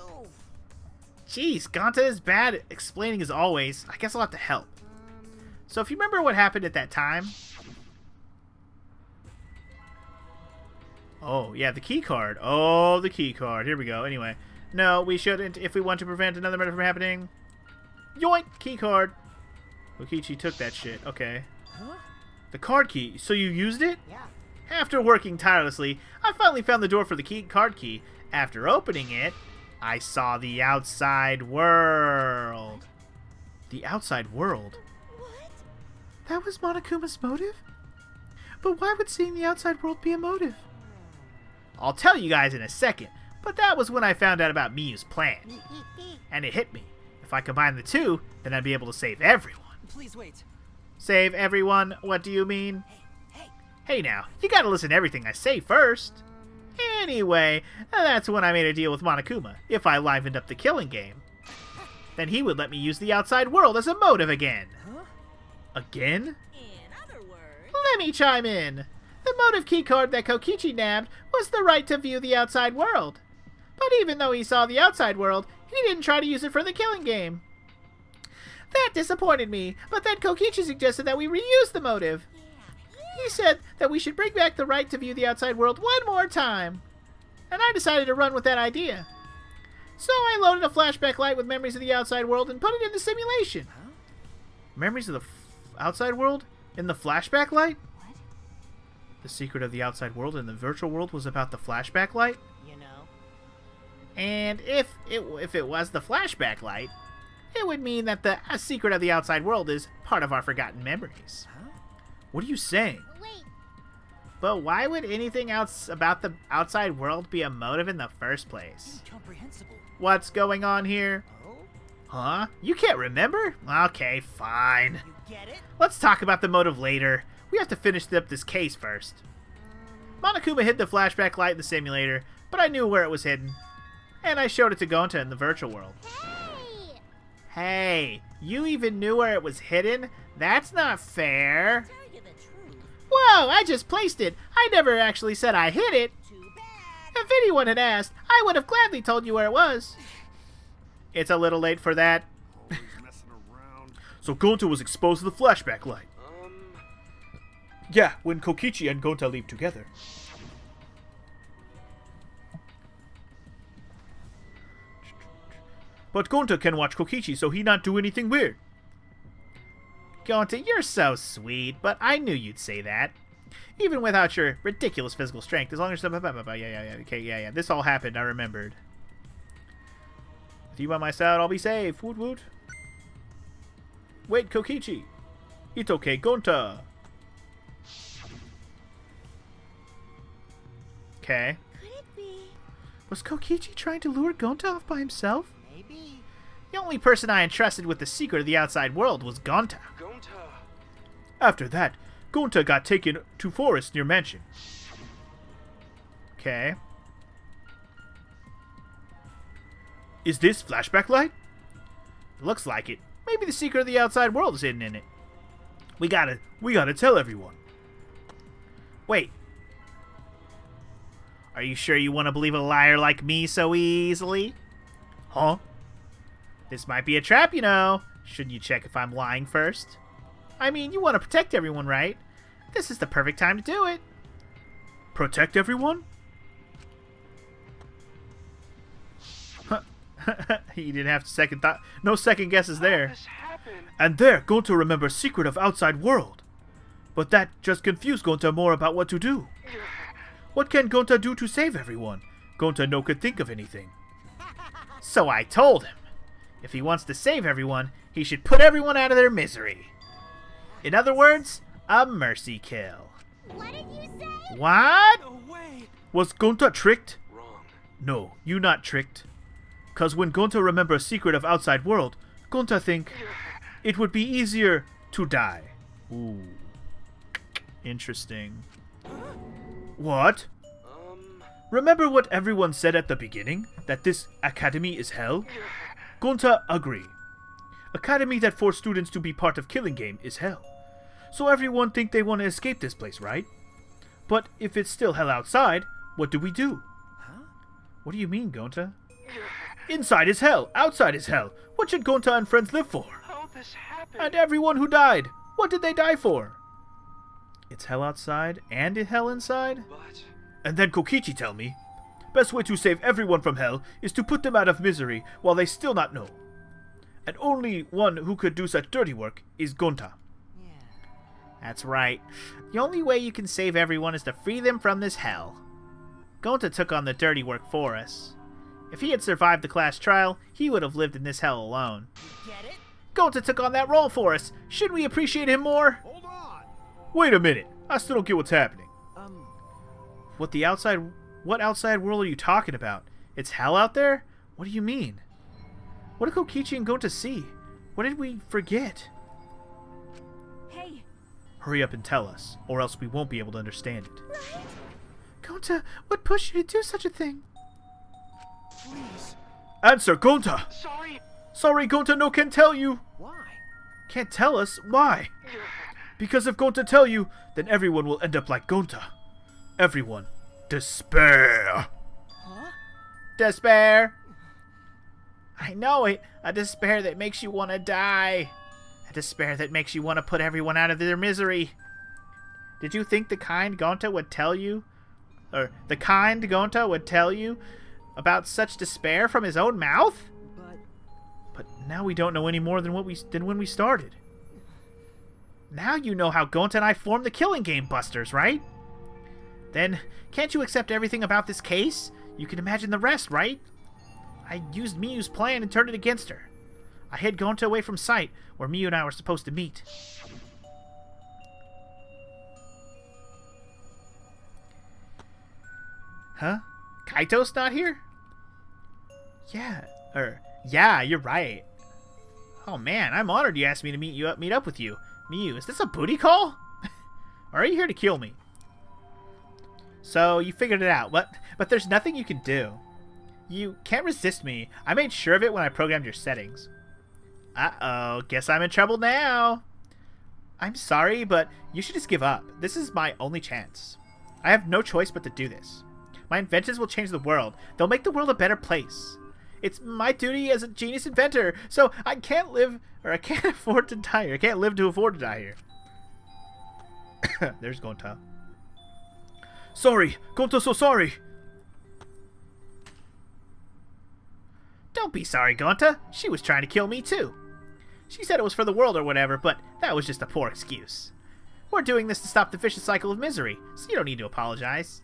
Jeez, Gonta is bad at explaining as always. I guess I'll have to help. So if you remember what happened at that time... Oh, yeah, the key card. Oh, the key card. Here we go. Anyway. No, we shouldn't if we want to prevent another murder from happening. Yoink! Key card. Kokichi took that shit. Okay. Huh? The card key. So you used it? Yeah. After working tirelessly, I finally found the door for the card key. After opening it, I saw the outside world. The outside world? What? That was Monokuma's motive? But why would seeing the outside world be a motive? I'll tell you guys in a second, but that was when I found out about Miyu's plan. And it hit me. If I combine the two, then I'd be able to save everyone. Please wait. Save everyone? What do you mean? Hey. Hey now, you gotta listen to everything I say first. Anyway, that's when I made a deal with Monokuma. If I livened up the killing game, then he would let me use the outside world as a motive again. Huh? Again? In other words, Let me chime in. The motive keycard that Kokichi nabbed was the right to view the outside world. But even though he saw the outside world, he didn't try to use it for the killing game. That disappointed me, but then Kokichi suggested that we reuse the motive. He said that we should bring back the right to view the outside world one more time. And I decided to run with that idea. So I loaded a flashback light with memories of the outside world and put it in the simulation. Huh? Memories of the outside world? In the flashback light? What? The secret of the outside world in the virtual world was about the flashback light? You know. And if it was the flashback light, it would mean that the secret of the outside world is part of our forgotten memories. Huh? What are you saying? Wait, But why would anything else about the outside world be a motive in the first place? Incomprehensible. What's going on here? Oh? Huh? You can't remember? Okay, fine. You get it? Let's talk about the motive later. We have to finish up this case first. Monokuma hid the flashback light in the simulator, but I knew where it was hidden. And I showed it to Gonta in the virtual world. hey! Hey, you even knew where it was hidden? That's not fair. tell you the truth, Whoa, I just placed it. I never actually said I hid it. too bad. If anyone had asked, I would have gladly told you where it was. It's a little late for that. Always messing around. So Gonta was exposed to the flashback light. Yeah, when Kokichi and Gonta leave together. But Gonta can watch Kokichi, so he not do anything weird. Gonta, you're so sweet, but I knew you'd say that. Even without your ridiculous physical strength, as long as... Yeah. This all happened, I remembered. With you by my side, I'll be safe. Woot woot. Wait, Kokichi. It's okay, Gonta. Okay. Could it be? Was Kokichi trying to lure Gonta off by himself? Maybe. The only person I entrusted with the secret of the outside world was Gonta. Gonta. After that, Gonta got taken to forest near mansion. Okay. Is this flashback light? Looks like it. Maybe the secret of the outside world is hidden in it. We gotta tell everyone. Wait. Are you sure you want to believe a liar like me so easily? Huh? This might be a trap, you know. Shouldn't you check if I'm lying first? I mean, you want to protect everyone, right? This is the perfect time to do it. Protect everyone? He didn't have second thought. No second guesses there. And there, Gonta remembers secret of outside world. But that just confused Gonta more about what to do. What can Gonta do to save everyone? Gonta no could think of anything. So I told him, if he wants to save everyone, he should put everyone out of their misery. In other words, a mercy kill. What did you say? What? No way. Was Gonta tricked? Wrong. No, you not tricked. Cause when Gonta remember a secret of outside world, Gonta think it would be easier to die. Ooh. Interesting. What? Remember what everyone said at the beginning? That this academy is hell? Gonta agree. Academy that force students to be part of killing game is hell. So everyone think they want to escape this place, right? But if it's still hell outside, what do we do? Huh? What do you mean, Gonta? Inside is hell, outside is hell. What should Gonta and friends live for? How this happened? And everyone who died, what did they die for? It's hell outside and hell inside? But And then Kokichi tell me, best way to save everyone from hell is to put them out of misery while they still not know. And only one who could do such dirty work is Gonta. Yeah. That's right. The only way you can save everyone is to free them from this hell. Gonta took on the dirty work for us. If he had survived the class trial, he would have lived in this hell alone. You get it? Gonta took on that role for us. Should we appreciate him more? Hold on. Wait a minute. I still don't get what's happening. What What outside world are you talking about? It's hell out there? What do you mean? What did Kokichi and Gonta see? What did we forget? Hey, Hurry up and tell us, or else we won't be able to understand it. Right? Gonta, what pushed you to do such a thing? Please. Answer, Gonta! sorry. Sorry, Gonta no can tell you. Why? Can't tell us? Why? Because if Gonta tell you, then everyone will end up like Gonta. Everyone. Despair. Huh? Despair. I know it. A despair that makes you want to die. A despair that makes you want to put everyone out of their misery. Did you think the kind Gonta would tell you? Or the kind Gonta would tell you about such despair from his own mouth? But now we don't know any more than when we started. Now you know how Gonta and I formed the Killing Game Busters, right? Then, can't you accept everything about this case? You can imagine the rest, right? I used Miyu's plan and turned it against her. I hid Gonta away from sight, where Miyu and I were supposed to meet. Huh? Kaito's not here? Yeah, you're right. Oh man, I'm honored you asked me to meet up with you. Miyu, is this a booty call? Or are you here to kill me? So, you figured it out, but there's nothing you can do. You can't resist me. I made sure of it when I programmed your settings. Uh-oh, guess I'm in trouble now. I'm sorry, but you should just give up. This is my only chance. I have no choice but to do this. My inventions will change the world. They'll make the world a better place. It's my duty as a genius inventor, so I can't afford to die here. I can't live to afford to die here. There's Gonta. Sorry, Gonta, so sorry. Don't be sorry, Gonta. She was trying to kill me too. She said it was for the world or whatever, but that was just a poor excuse. We're doing this to stop the vicious cycle of misery, so you don't need to apologize.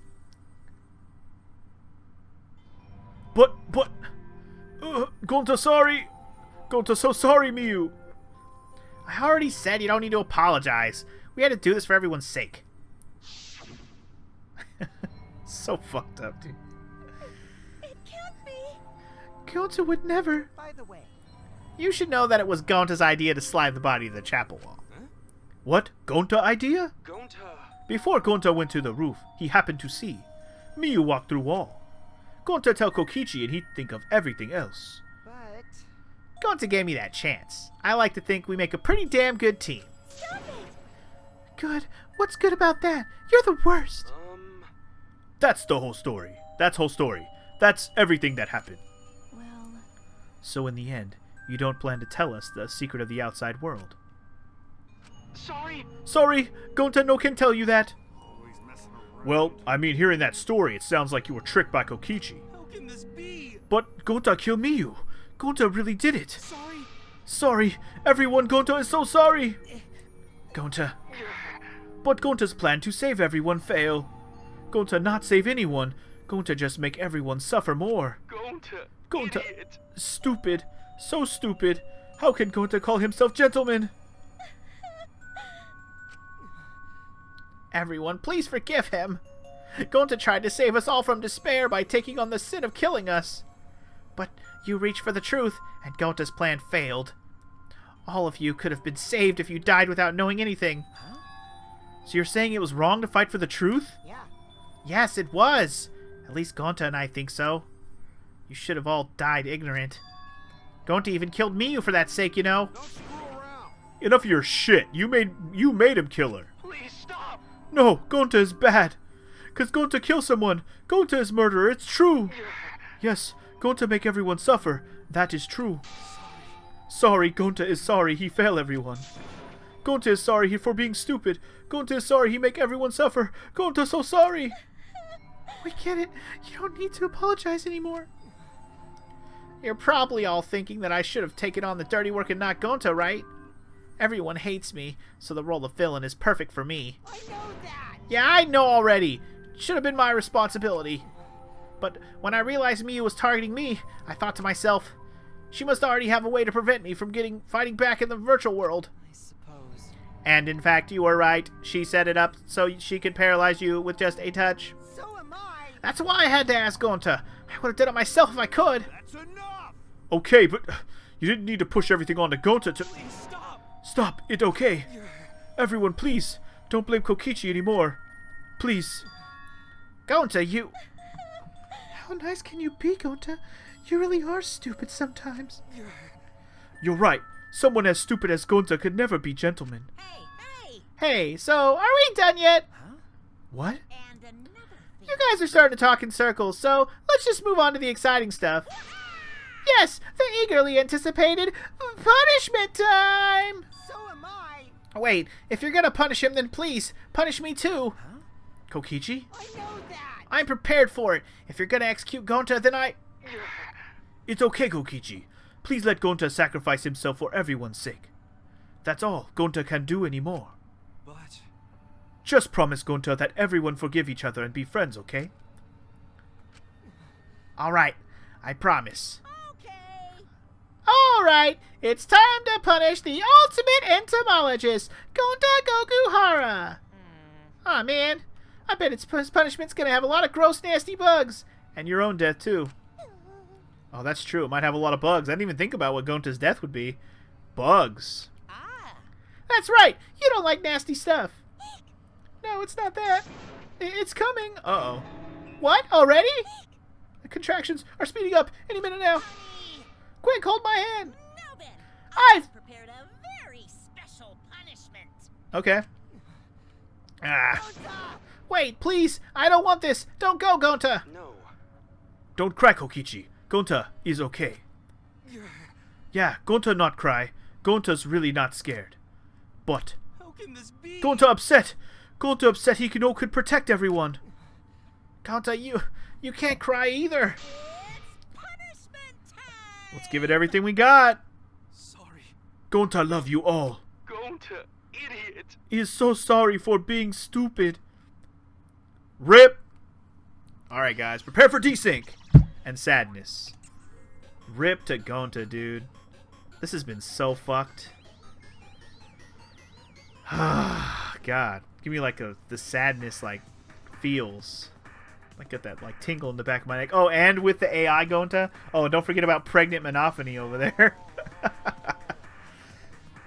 But, Gonta, sorry. Gonta, so sorry, Miyu. I already said you don't need to apologize. We had to do this for everyone's sake. So fucked up, dude. It can't be. Gonta would never. By the way, You should know that it was Gonta's idea to slide the body to the chapel wall. Huh? What? Gonta idea? Gonta. Before Gonta went to the roof, he happened to see Miyu walk through wall. Gonta tell Kokichi and he'd think of everything else. but Gonta gave me that chance. I like to think we make a pretty damn good team. Stop it. Good? What's good about that? You're the worst. That's the whole story. That's whole story. That's everything that happened. well, So in the end, you don't plan to tell us the secret of the outside world? Sorry? Sorry, Gonta no can tell you that. Well, I mean, hearing that story, it sounds like you were tricked by Kokichi. How can this be? But Gonta killed Miyu. Gonta really did it. Sorry. Sorry, everyone, Gonta is so sorry. Gonta. But Gonta's plan to save everyone fail. Gonta not save anyone. Gonta just make everyone suffer more. Gonta. Idiot. Stupid. So stupid. How can Gonta call himself gentleman? Everyone, please forgive him. Gonta tried to save us all from despair by taking on the sin of killing us. But you reached for the truth, and Gonta's plan failed. All of you could have been saved if you died without knowing anything. Huh? So you're saying it was wrong to fight for the truth? Yeah. Yes, it was. At least Gonta and I think so. You should have all died ignorant. Gonta even killed Miyu for that sake, you know. Don't screw around. Enough of your shit. You made him kill her. Please stop. No, Gonta is bad. 'Cause Gonta kill someone. Gonta is murderer. It's true. Yes, Gonta make everyone suffer. That is true. Sorry, Gonta is sorry he fail everyone. Gonta is sorry for being stupid. Gonta is sorry he make everyone suffer. Gonta so sorry. We get it. You don't need to apologize anymore. You're probably all thinking that I should have taken on the dirty work and not Gonta, right? Everyone hates me, so the role of villain is perfect for me. I know that. Yeah, I know already. Should have been my responsibility. But when I realized Miyu was targeting me, I thought to myself, she must already have a way to prevent me from fighting back in the virtual world. I suppose. And in fact, you were right. She set it up so she could paralyze you with just a touch. So am I. That's why I had to ask Gonta. I would have done it myself if I could. That's enough. Okay, but you didn't need to push everything onto Gonta to... Please stop. Stop, it okay. Everyone, please, don't blame Kokichi anymore. Please. Gonta, you... How nice can you be, Gonta? You really are stupid sometimes. You're right. Someone as stupid as Gonta could never be gentleman. Hey! Hey, so, are we done yet? Huh? What? And another thing. You guys are starting to talk in circles, so let's just move on to the exciting stuff. Yes, the eagerly anticipated punishment time! So am I. Wait, if you're gonna punish him, then please, punish me too. Huh? Kokichi? I know that. I'm prepared for it. If you're gonna execute Gonta, then I... It's okay, Kokichi. Please let Gonta sacrifice himself for everyone's sake. That's all Gonta can do anymore. But Just promise, Gonta, that everyone forgive each other and be friends, okay? Alright, I promise. Okay. Alright, it's time to punish the ultimate entomologist, Gonta Gokuhara. Aw, man. I bet his punishment's gonna have a lot of gross, nasty bugs. And your own death, too. Oh, that's true. It might have a lot of bugs. I didn't even think about what Gonta's death would be. Bugs. Ah. That's right. You don't like nasty stuff. No, it's not that. It's coming. Uh-oh. What? Already? The contractions are speeding up any minute now. Honey. Quick, hold my hand. Now then, I've... prepared a very special punishment. Okay. Ah. Wait, please. I don't want this. Don't go, Gonta. No. Don't cry, Kokichi. Gonta is okay. Yeah, Gonta not cry. Gonta's really not scared. But How can this be? Gonta upset. Gonta upset he could protect everyone. Gonta, you can't cry either. It's punishment time. Let's give it everything we got. sorry. Gonta love you all. Gonta, idiot. He is so sorry for being stupid. RIP. Alright, guys. Prepare for desync and sadness. RIP to Gonta, dude. This has been so fucked. God. Give me like the sadness like feels. I get that like tingle in the back of my neck. Oh, and with the AI Gonta. Oh, don't forget about pregnant Monophony over there.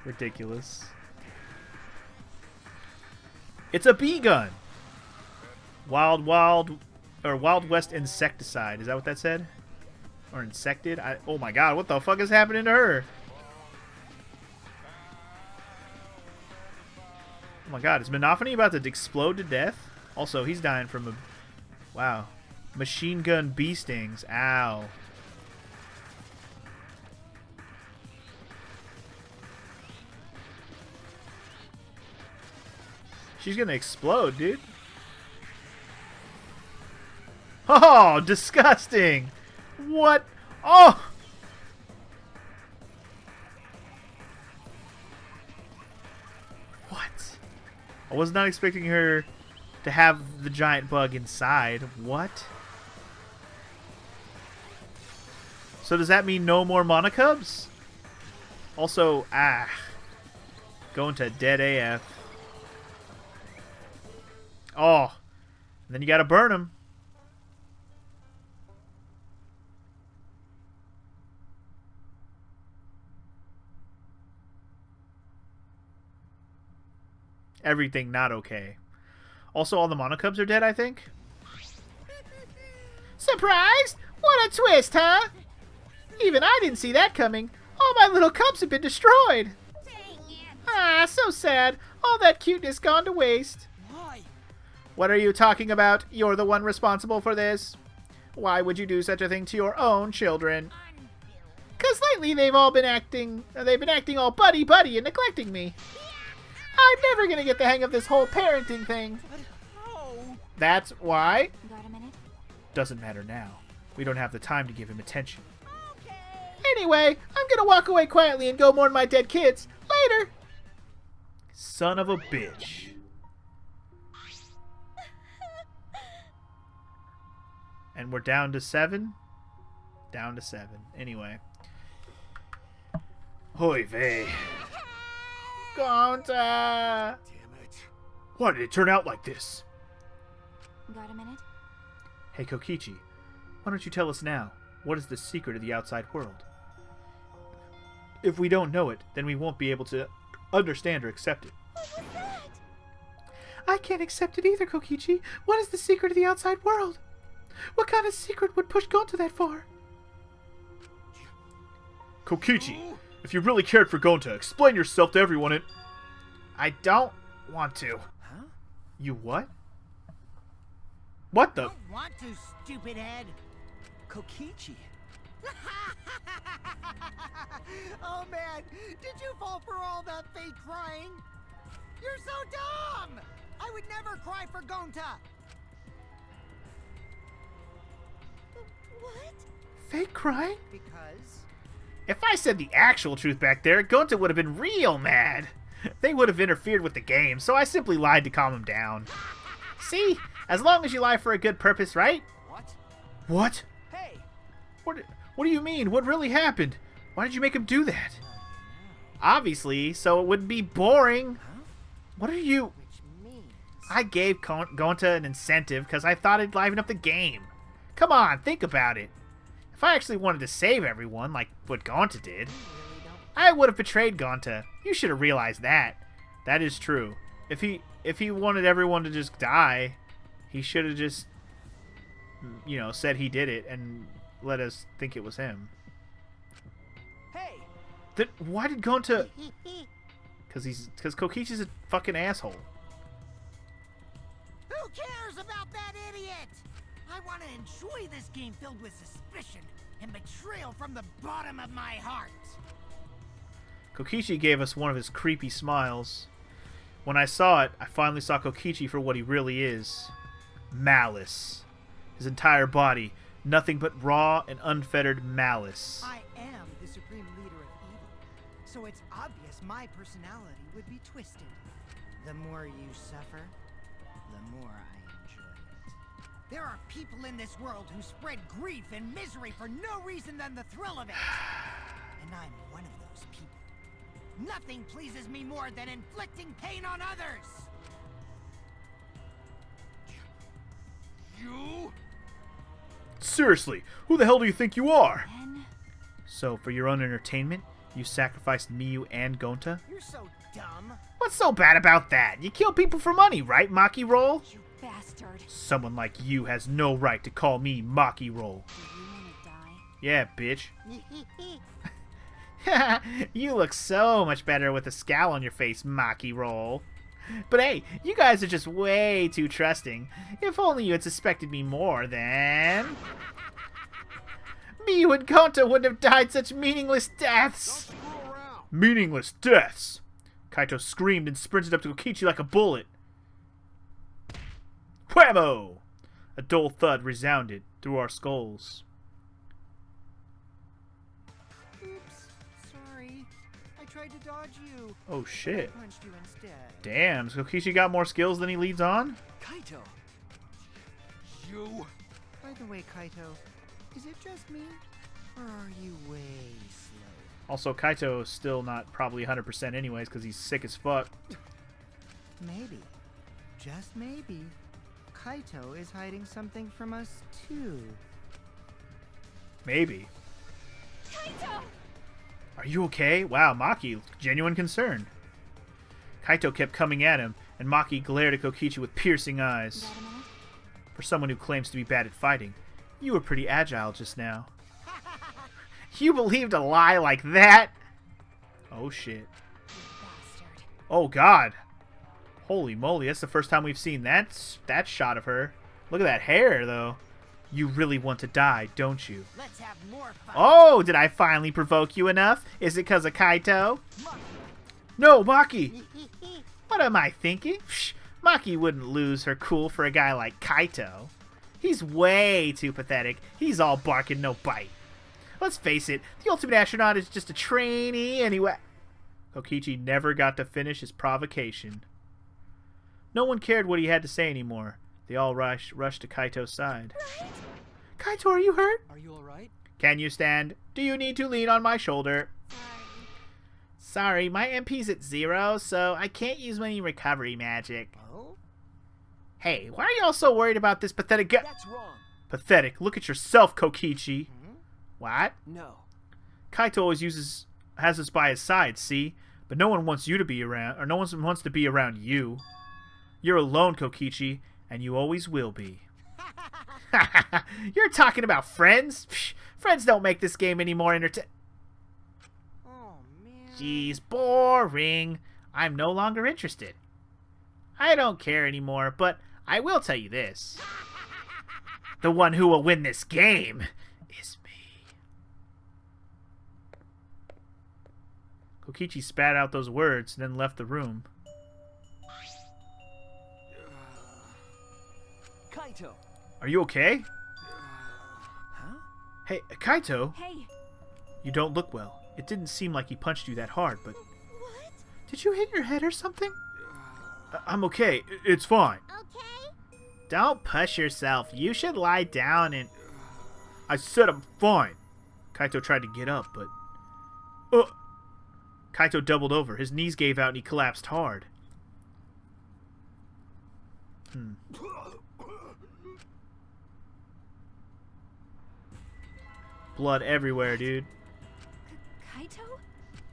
Ridiculous. It's a bee gun. Wild West insecticide. Is that what that said? Or insected? Oh my god, what the fuck is happening to her? Oh my god, is Monophony about to explode to death? Also, he's dying from a... Wow. Machine gun bee stings. Ow. She's gonna explode, dude. Oh, disgusting! What? Oh! What? I was not expecting her to have the giant bug inside. What? So does that mean no more Monocubs? Also, going to dead AF. Oh, and then you gotta burn them. Everything not okay. Also, all the Monocubs are dead, I think. Surprised? What a twist, huh? Even I didn't see that coming. All my little cubs have been destroyed. Ah, so sad. All that cuteness gone to waste. Why? What are you talking about? You're the one responsible for this. Why would you do such a thing to your own children? 'Cause lately they've been acting all buddy-buddy and neglecting me. I'm never gonna get the hang of this whole parenting thing. That's why. Got a minute? Doesn't matter now. We don't have the time to give him attention. Anyway, I'm gonna walk away quietly and go mourn my dead kids. Later. Son of a bitch. And we're down to 7? Down to 7. Anyway. Hoy vey. Gonta! Damn it. Why did it turn out like this? Got a minute? Hey Kokichi, why don't you tell us now? What is the secret of the outside world? If we don't know it, then we won't be able to understand or accept it. What was that? I can't accept it either, Kokichi. What is the secret of the outside world? What kind of secret would push Gonta that far? Kokichi, if you really cared for Gonta, explain yourself to everyone and... I don't want to. Huh? You what? What the... Don't want to, stupid head. Kokichi. Oh man, did you fall for all that fake crying? You're so dumb! I would never cry for Gonta! What? Fake crying? Because... If I said the actual truth back there, Gonta would have been real mad. They would have interfered with the game, so I simply lied to calm him down. See? As long as you lie for a good purpose, right? What? What? Hey! What do you mean? What really happened? Why did you make him do that? Obviously, so it wouldn't be boring. Huh? What are you... Which means... I gave Gonta an incentive because I thought it'd liven up the game. Come on, think about it. If I actually wanted to save everyone, like what Gonta did, I would have betrayed Gonta. You should have realized that. That is true. If he wanted everyone to just die, he should have just, you know, said he did it and let us think it was him. Hey! Why did Gonta... Because Kokichi's a fucking asshole. Who cares about that idiot? I want to enjoy this game filled with suspicion and betrayal from the bottom of my heart. Kokichi gave us one of his creepy smiles. When I saw it, I finally saw Kokichi for what he really is. Malice. His entire body, nothing but raw and unfettered malice. I am the supreme leader of evil, so it's obvious my personality would be twisted. The more you suffer, the more I enjoy it. There are people in this world who spread grief and misery for no reason than the thrill of it. And I'm one of those people. Nothing pleases me more than inflicting pain on others! You? Seriously, who the hell do you think you are? Ben? So, for your own entertainment, you sacrificed Miyu and Gonta? You're so dumb. What's so bad about that? You kill people for money, right, Maki Roll? You bastard. Someone like you has no right to call me Maki Roll. Do you want to die? Yeah, bitch. You look so much better with a scowl on your face, Maki Roll. But hey, you guys are just way too trusting. If only you had suspected me more, then... Miyu and Gonta wouldn't have died such meaningless deaths. Don't screw around. Meaningless deaths! Kaito screamed and sprinted up to Kokichi like a bullet. Whammo! A dull thud resounded through our skulls. Oops, sorry. I tried to dodge you. Oh shit. I punched you instead. Damn, so Kokichi got more skills than he leads on? Kaito! You. By the way, Kaito, is it just me? Or are you way slow? Also, Kaito is still not probably 100% anyways because he's sick as fuck. Maybe, just maybe, Kaito is hiding something from us too. Maybe. Kaito! Are you okay? Wow, Maki, genuine concern. Kaito kept coming at him, and Maki glared at Kokichi with piercing eyes. Got a minute? For someone who claims to be bad at fighting, you were pretty agile just now. You believed a lie like that? Oh shit. Bastard. Oh god. Holy moly, that's the first time we've seen that shot of her. Look at that hair, though. You really want to die, don't you? Let's have more fun. Oh, did I finally provoke you enough? Is it because of Kaito? No, Maki! What am I thinking? Psh, Maki wouldn't lose her cool for a guy like Kaito. He's way too pathetic. He's all bark and no bite. Let's face it, the ultimate astronaut is just a trainee anyway. Kokichi never got to finish his provocation. No one cared what he had to say anymore. They all rushed to Kaito's side. Right? Kaito, are you hurt? Are you alright? Can you stand? Do you need to lean on my shoulder? Sorry, my MP's at 0, so I can't use any recovery magic. Oh? Hey, why are you all so worried about this pathetic guy? That's wrong. Pathetic. Look at yourself, Kokichi. What? No. Kaito always has us by his side, see? But no one wants you to be around, or no one wants to be around you. You're alone, Kokichi, and you always will be. You're talking about friends? Psh, friends don't make this game any more entertaining. Oh, man. Jeez, boring. I'm no longer interested. I don't care anymore, but I will tell you this. The one who will win this game is me. Kokichi spat out those words and then left the room. Kaito! Are you okay? Huh? Hey, Kaito, Hey, you don't look well. It didn't seem like he punched you that hard, but... What? Did you hit your head or something? I'm okay. It's fine. Okay? Don't push yourself. You should lie down and... I said I'm fine. Kaito tried to get up, but... Kaito doubled over. His knees gave out and he collapsed hard. Blood everywhere, dude. Kaito?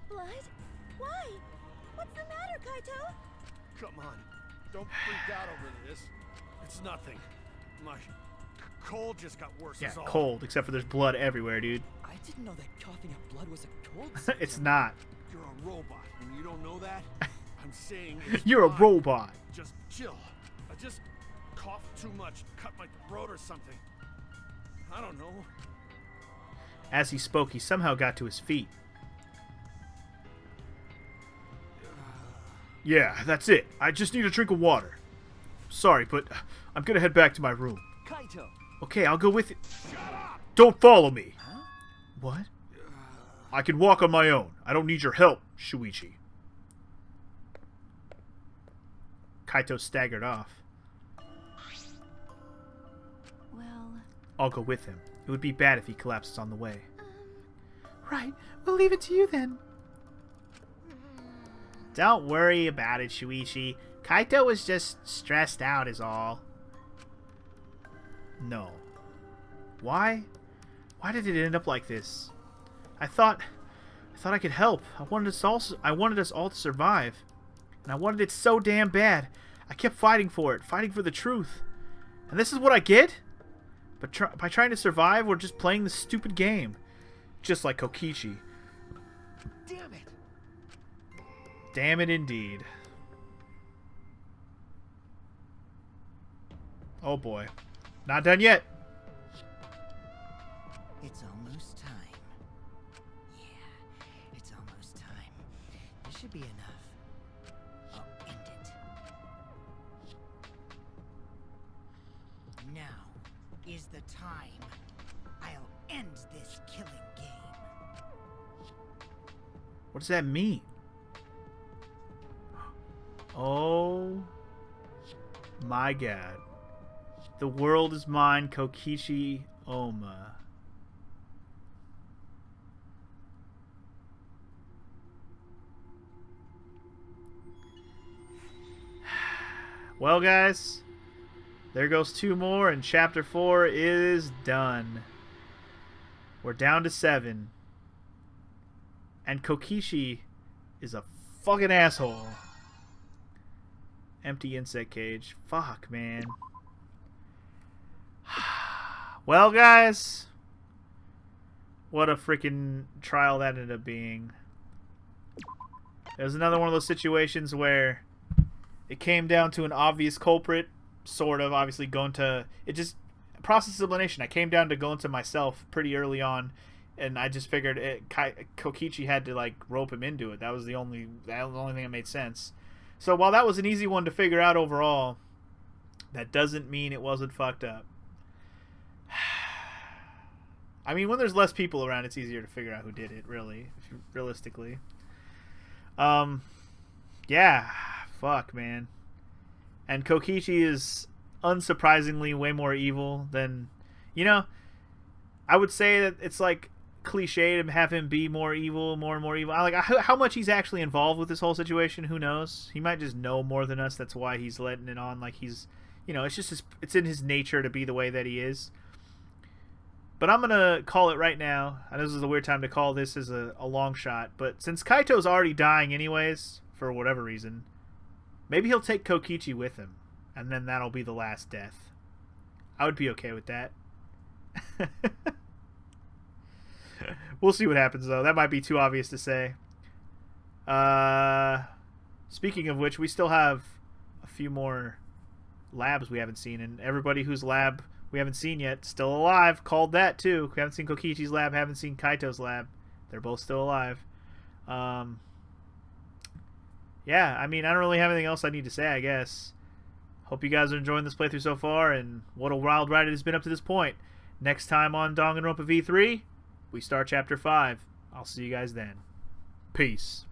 Blood? Why? What's the matter, Kaito? Come on. Don't freak out over this. It's nothing. My cold just got worse. Yeah, is all. cold, except for there's blood everywhere, dude. I didn't know that coughing up blood was a cold It's symptom. not. You're a robot, and you don't know that? I'm saying it's You're a fine. robot. Just chill. I just coughed too much, cut my throat or something. I don't know. As he spoke, he somehow got to his feet. Yeah, that's it. I just need a drink of water. Sorry, but I'm gonna head back to my room. Kaito! Okay, I'll go with you. Don't follow me. Huh? What? I can walk on my own. I don't need your help, Shuichi. Kaito staggered off. Well, I'll go with him. It would be bad if he collapses on the way. Right. We'll leave it to you then. Don't worry about it, Shuichi. Kaito was just stressed out is all. No. Why? Why did it end up like this? I thought I could help. I wanted us all to survive. And I wanted it so damn bad. I kept fighting for it, fighting for the truth. And this is what I get? But by trying to survive, we're just playing this stupid game. Just like Kokichi. Damn it! Damn it indeed. Oh boy. Not done yet. It's almost time. Yeah, it's almost time. This should be enough. I'll end it. is the time. I'll end this killing game. What does that mean? Oh my god. The world is mine, Kokichi Oma. Well, guys, there goes 2 more, and Chapter 4 is done. We're down to 7. And Kokichi is a fucking asshole. Empty insect cage. Fuck, man. Well, guys, what a freaking trial that ended up being. It was another one of those situations where it came down to an obvious culprit, sort of. Obviously, Gonta. It just process of elimination. I came down to Gonta myself pretty early on, and I just figured Kokichi had to like rope him into it. That was the only thing that made sense. So while that was an easy one to figure out overall, that doesn't mean it wasn't fucked up. I mean, when there's less people around, it's easier to figure out who did it, really, realistically. Yeah, fuck, man. And Kokichi is unsurprisingly way more evil than, you know, I would say that it's like cliche to have him be more evil, more and more evil. How much he's actually involved with this whole situation, who knows? He might just know more than us. That's why he's letting it on. Like he's, you know, it's just it's in his nature to be the way that he is. But I'm gonna call it right now. I know this is a weird time to call this as a long shot, but since Kaito's already dying anyways, for whatever reason, maybe he'll take Kokichi with him, and then that'll be the last death. I would be okay with that. We'll see what happens, though. That might be too obvious to say. Speaking of which, we still have a few more labs we haven't seen, and everybody whose lab we haven't seen yet, still alive. Called that, too. We haven't seen Kokichi's lab, haven't seen Kaito's lab. They're both still alive. Yeah, I mean, I don't really have anything else I need to say, I guess. Hope you guys are enjoying this playthrough so far, and what a wild ride it has been up to this point. Next time on Danganronpa V3, we start Chapter 5. I'll see you guys then. Peace.